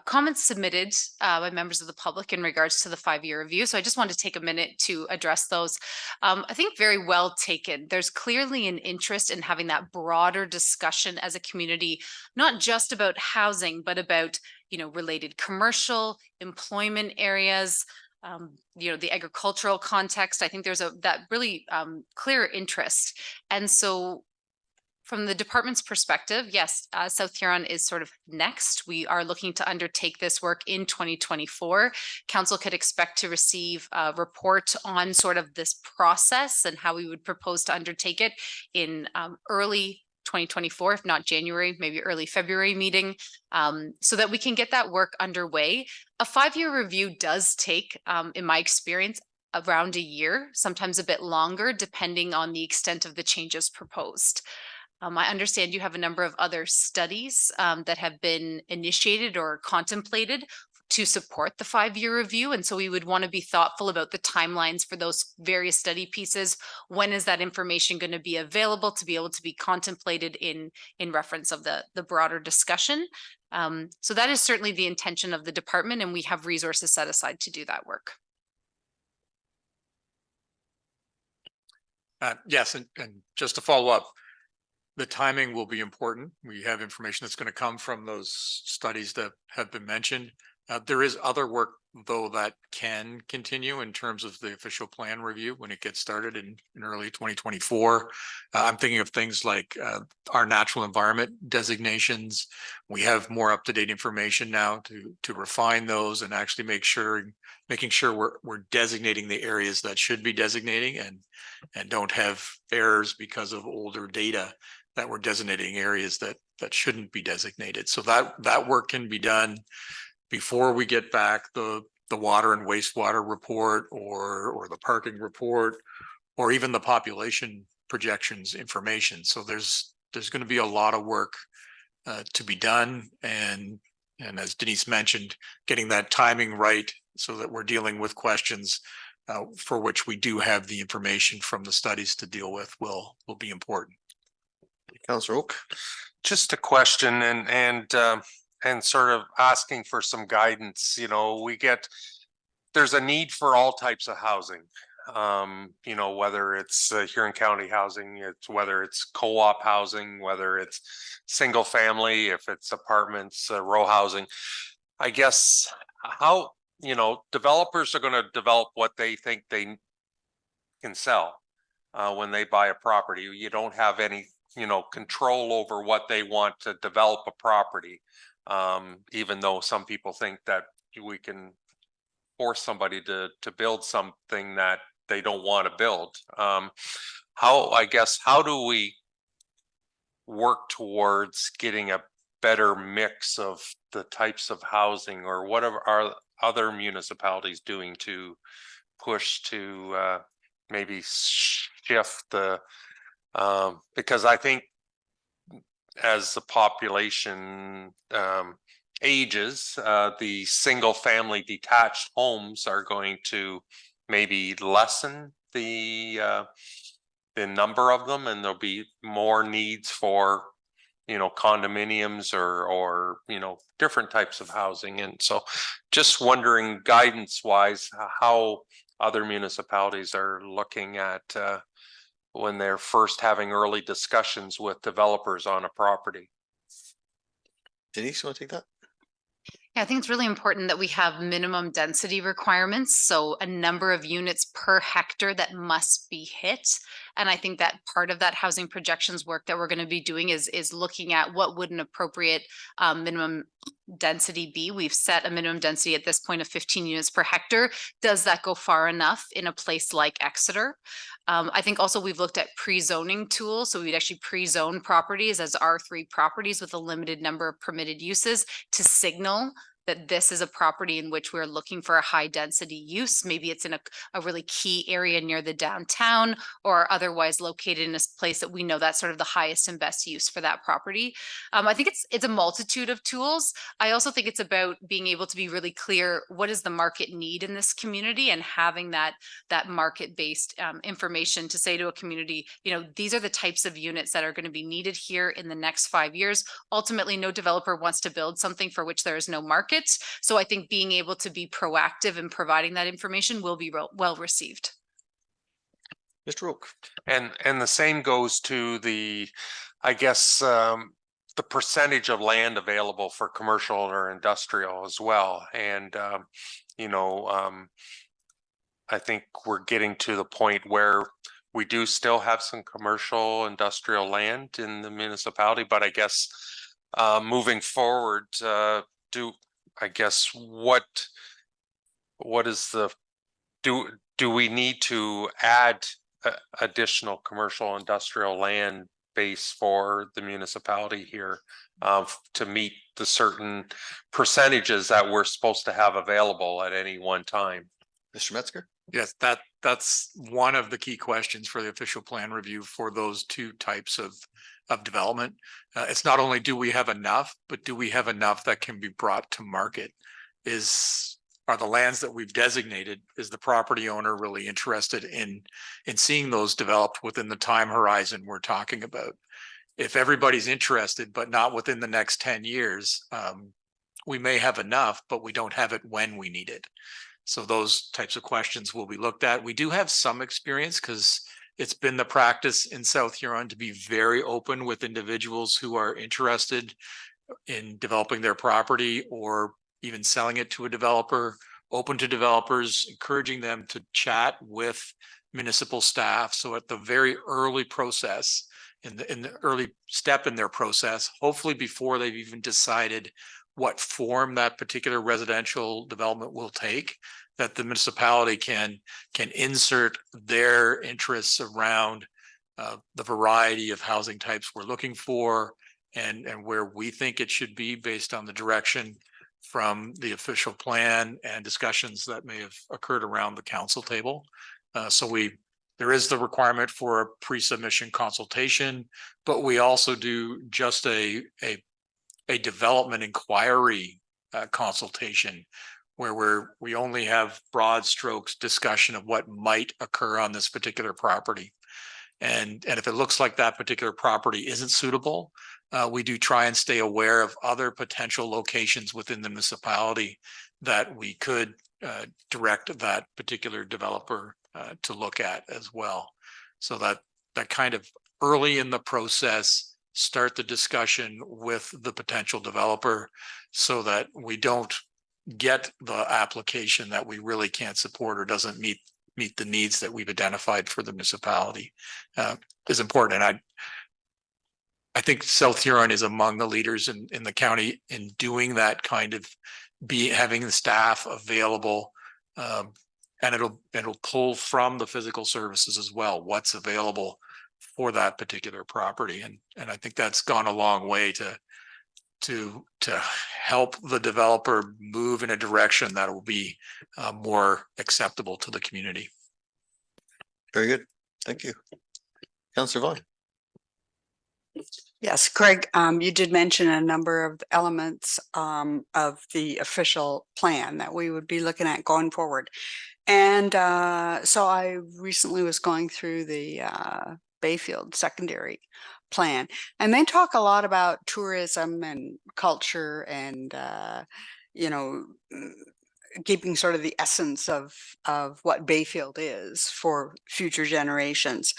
comments submitted by members of the public in regards to the 5-year review. So I just wanted to take a minute to address those. I think very well taken. There's clearly an interest in having that broader discussion as a community, not just about housing, but about, related commercial employment areas, the agricultural context. I think there's that really clear interest. And so from the department's perspective, yes, South Huron is sort of next. We are looking to undertake this work in 2024. Council could expect to receive a report on sort of this process and how we would propose to undertake it in early 2024, if not January, maybe early February meeting, so that we can get that work underway. A 5-year review does take, in my experience, around a year, sometimes a bit longer, depending on the extent of the changes proposed. I understand you have a number of other studies that have been initiated or contemplated to support the 5-year review. And so we would want to be thoughtful about the timelines for those various study pieces. When is that information going to be available to be able to be contemplated in reference of the broader discussion? So that is certainly the intention of the department, and we have resources set aside to do that work. Yes, and just to follow up, the timing will be important. We have information that's going to come from those studies that have been mentioned. There is other work though that can continue in terms of the official plan review when it gets started in early 2024. I'm thinking of things like our natural environment designations. We have more up-to-date information now to refine those and actually making sure we're designating the areas that should be designating and don't have errors because of older data that we're designating areas that shouldn't be designated. So that work can be done before we get back the water and wastewater report or the parking report or even the population projections information. So there's going to be a lot of work to be done, and as Denise mentioned, getting that timing right so that we're dealing with questions for which we do have the information from the studies to deal with will be important. Councillor Oak. Just a question and sort of asking for some guidance. You know, there's a need for all types of housing. You know, whether it's Huron County housing, whether it's co-op housing, whether it's single family, if it's apartments, row housing. I guess how, you know, developers are going to develop what they think they can sell when they buy a property. You don't have any, you know, control over what they want to develop a property. Even though some people think that we can force somebody to build something that they don't want to build. How do we work towards getting a better mix of the types of housing, or what are other municipalities doing to push to maybe shift the, because I think as the population ages, the single family detached homes are going to maybe lessen the number of them, and there'll be more needs for, you know, condominiums or you know, different types of housing. And so just wondering, guidance wise, how other municipalities are looking at when they're first having early discussions with developers on a property. Denise, you want to take that? Yeah, I think it's really important that we have minimum density requirements. So a number of units per hectare that must be hit. And I think that part of that housing projections work that we're going to be doing is looking at what would an appropriate minimum density be. We've set a minimum density at this point of 15 units per hectare. Does that go far enough in a place like Exeter? I think also we've looked at pre-zoning tools. So we'd actually pre-zone properties as R3 properties with a limited number of permitted uses to signal that this is a property in which we're looking for a high density use. Maybe it's in a really key area near the downtown or otherwise located in a place that we know that's sort of the highest and best use for that property. I think it's a multitude of tools. I also think it's about being able to be really clear, what is the market need in this community, and having that market-based information to say to a community, you know, these are the types of units that are going to be needed here in the next 5 years. Ultimately, no developer wants to build something for which there is no market. So I think being able to be proactive in providing that information will be well received. Mr. Oak. And the same goes to the, I guess, the percentage of land available for commercial or industrial as well. And, you know, I think we're getting to the point where we do still have some commercial industrial land in the municipality, but I guess moving forward, what is the, do we need to add additional commercial industrial land base for the municipality here to meet the certain percentages that we're supposed to have available at any one time? Mr. Metzger? Yes, that's one of the key questions for the official plan review for those two types of development. It's not only do we have enough, but do we have enough that can be brought to market? Are the lands that we've designated, is the property owner really interested in seeing those developed within the time horizon we're talking about? If everybody's interested, but not within the next 10 years, we may have enough, but we don't have it when we need it. So those types of questions will be looked at. We do have some experience because it's been the practice in South Huron to be very open with individuals who are interested in developing their property or even selling it to a developer open to developers, encouraging them to chat with municipal staff. So at the very early process, in the early step in their process, hopefully before they've even decided what form that particular residential development will take, that the municipality can insert their interests around the variety of housing types we're looking for, and where we think it should be based on the direction from the official plan and discussions that may have occurred around the council table. There is the requirement for a pre-submission consultation, but we also do just a development inquiry consultation, where we only have broad strokes discussion of what might occur on this particular property. And if it looks like that particular property isn't suitable, we do try and stay aware of other potential locations within the municipality that we could direct that particular developer to look at as well. So that kind of early in the process, start the discussion with the potential developer so that we don't get the application that we really can't support or doesn't meet the needs that we've identified for the municipality is important. And I think South Huron is among the leaders in the county in doing that kind of having the staff available, and it'll pull from the physical services as well, what's available for that particular property. And I think that's gone a long way to help the developer move in a direction that will be more acceptable to the community. Very good. Thank you. Councillor Vaughan. Yes, Craig, you did mention a number of elements of the official plan that we would be looking at going forward. And so I recently was going through the Bayfield secondary plan, and they talk a lot about tourism and culture and, keeping sort of the essence of what Bayfield is for future generations.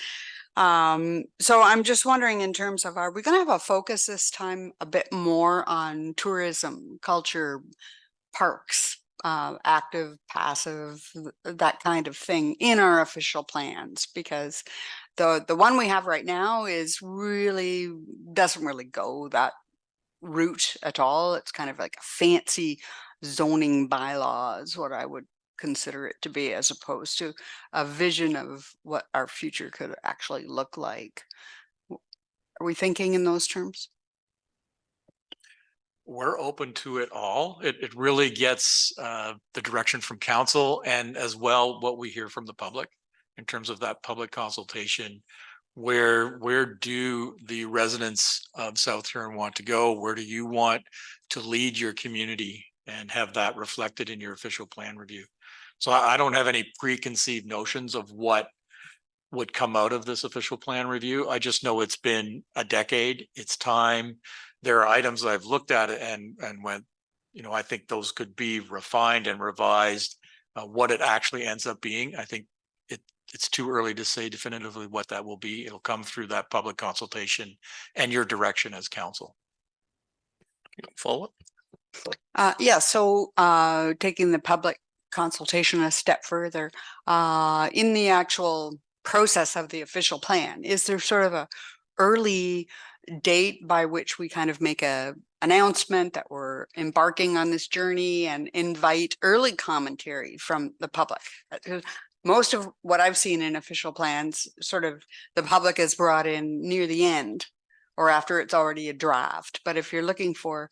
So I'm just wondering, in terms of, are we going to have a focus this time a bit more on tourism, culture, parks, active, passive, that kind of thing in our official plans? Because the one we have right now doesn't really go that route at all. It's kind of like a fancy zoning bylaws, what I would consider it to be, as opposed to a vision of what our future could actually look like. Are we thinking in those terms? We're open to it all. It really gets the direction from council, and as well what we hear from the public in terms of that public consultation. Where do the residents of South Huron want to go? Where do you want to lead your community, and have that reflected in your official plan review? So I don't have any preconceived notions of what would come out of this official plan review. I just know it's been a decade. It's time. There are items I've looked at and went, I think those could be refined and revised. What it actually ends up being, I think it's too early to say definitively what that will be. It'll come through that public consultation and your direction as council. Follow up? Yeah, so taking the public consultation a step further, in the actual process of the official plan, is there sort of a early date by which we kind of make a announcement that we're embarking on this journey and invite early commentary from the public? Most of what I've seen in official plans, sort of the public is brought in near the end or after it's already a draft. But if you're looking for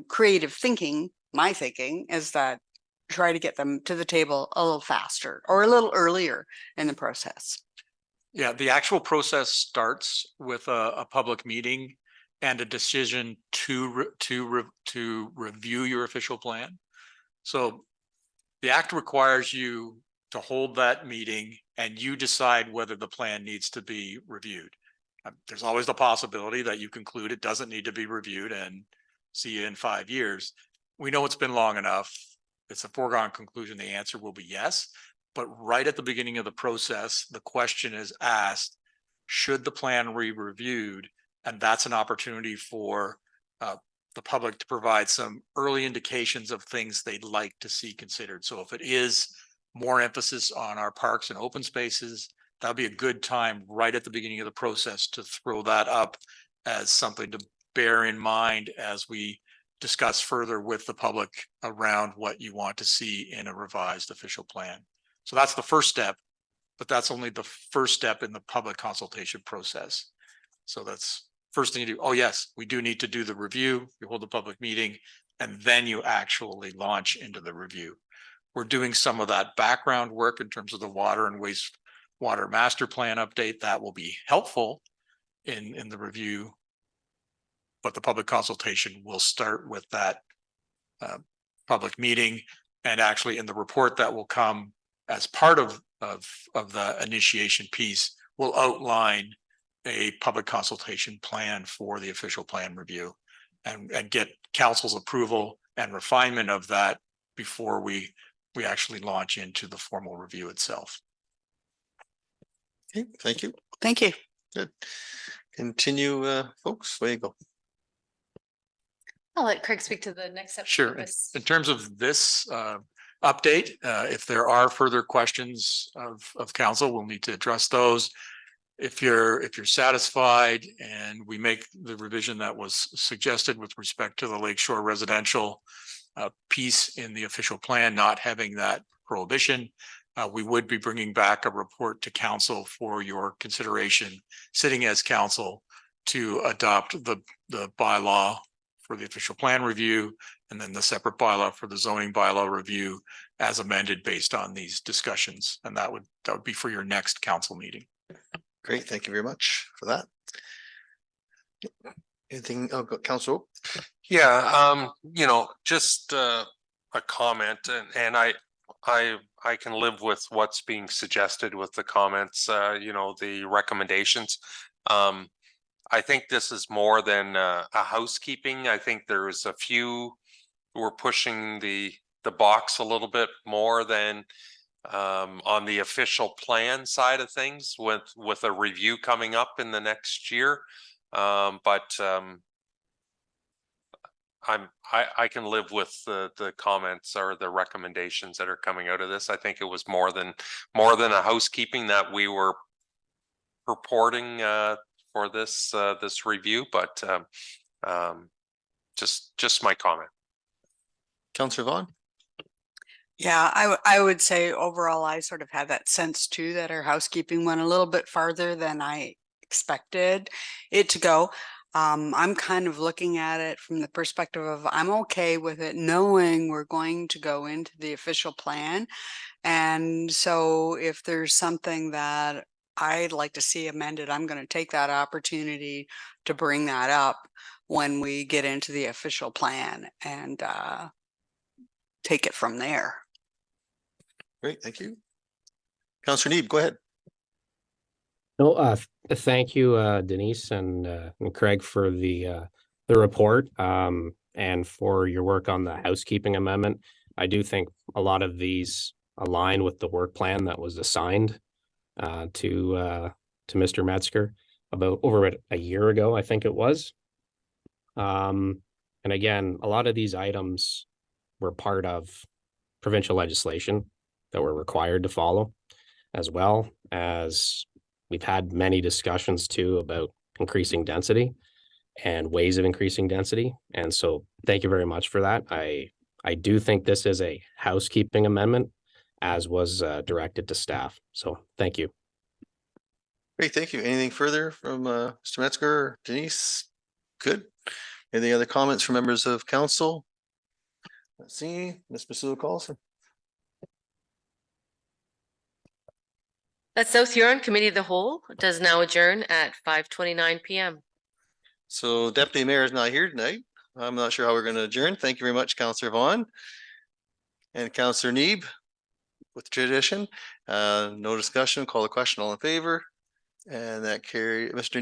creative thinking, my thinking is that try to get them to the table a little faster or a little earlier in the process. Yeah, the actual process starts with a public meeting and a decision to review your official plan. So the act requires you to hold that meeting, and you decide whether the plan needs to be reviewed. There's always the possibility that you conclude it doesn't need to be reviewed and see you in 5 years. We know it's been long enough. It's a foregone conclusion. The answer will be yes. But right at the beginning of the process, the question is asked, should the plan be reviewed? And that's an opportunity for the public to provide some early indications of things they'd like to see considered. So if it is more emphasis on our parks and open spaces, that'll be a good time right at the beginning of the process to throw that up as something to bear in mind as we discuss further with the public around what you want to see in a revised official plan. So that's the first step, but that's only the first step in the public consultation process. So that's first thing you do. Oh, yes, we do need to do the review. You hold a public meeting and then you actually launch into the review. We're doing some of that background work in terms of the water and wastewater master plan update. That will be helpful in the review. But the public consultation will start with that public meeting, and actually in the report that will come as part of the initiation piece will outline a public consultation plan for the official plan review and get council's approval and refinement of that before we actually launch into the formal review itself. Okay, thank you. Thank you. Good. Continue, folks. Way you go. I'll let Craig speak to the next step. Sure. In terms of this update, if there are further questions of council, we'll need to address those. If you're satisfied and we make the revision that was suggested with respect to the Lakeshore residential piece in the official plan, not having that prohibition, we would be bringing back a report to council for your consideration, sitting as council to adopt the bylaw for the official plan review, and then the separate bylaw for the zoning bylaw review as amended based on these discussions. And that would be for your next council meeting. Great. Thank you very much for that. Anything, Council? Yeah, just a comment, and I can live with what's being suggested with the comments, the recommendations. I think this is more than a housekeeping. I think there's a few who are pushing the box a little bit more than on the official plan side of things with a review coming up in the next year. I can live with the comments or the recommendations that are coming out of this. I think it was more than a housekeeping that we were purporting for this review, but just my comment. Councillor Vaughn? Yeah, I would say overall, I sort of had that sense too, that our housekeeping went a little bit farther than I expected it to go. I'm kind of looking at it from the perspective of I'm okay with it knowing we're going to go into the official plan. And so if there's something that I'd like to see amended, I'm going to take that opportunity to bring that up when we get into the official plan and take it from there. Great, thank you. Councillor Neeb, go ahead. No, thank you, Denise and Craig for the report and for your work on the housekeeping amendment. I do think a lot of these align with the work plan that was assigned to Mr. Metzger about over a year ago, I think it was. And again, a lot of these items were part of provincial legislation that we're required to follow, as well as we've had many discussions too about increasing density and ways of increasing density. And so thank you very much for that. I do think this is a housekeeping amendment as was directed to staff. So thank you. Great, thank you. Anything further from Mr. Metzger or Denise? Good. Any other comments from members of council? Let's see, Ms. Masuda-Carlson. The South Huron Committee of the Whole does now adjourn at 5:29 p.m. So Deputy Mayor is not here tonight. I'm not sure how we're going to adjourn. Thank you very much, Councillor Vaughn and Councillor Neeb. With tradition, no discussion, call the question, all in favor. And that carry, Mr.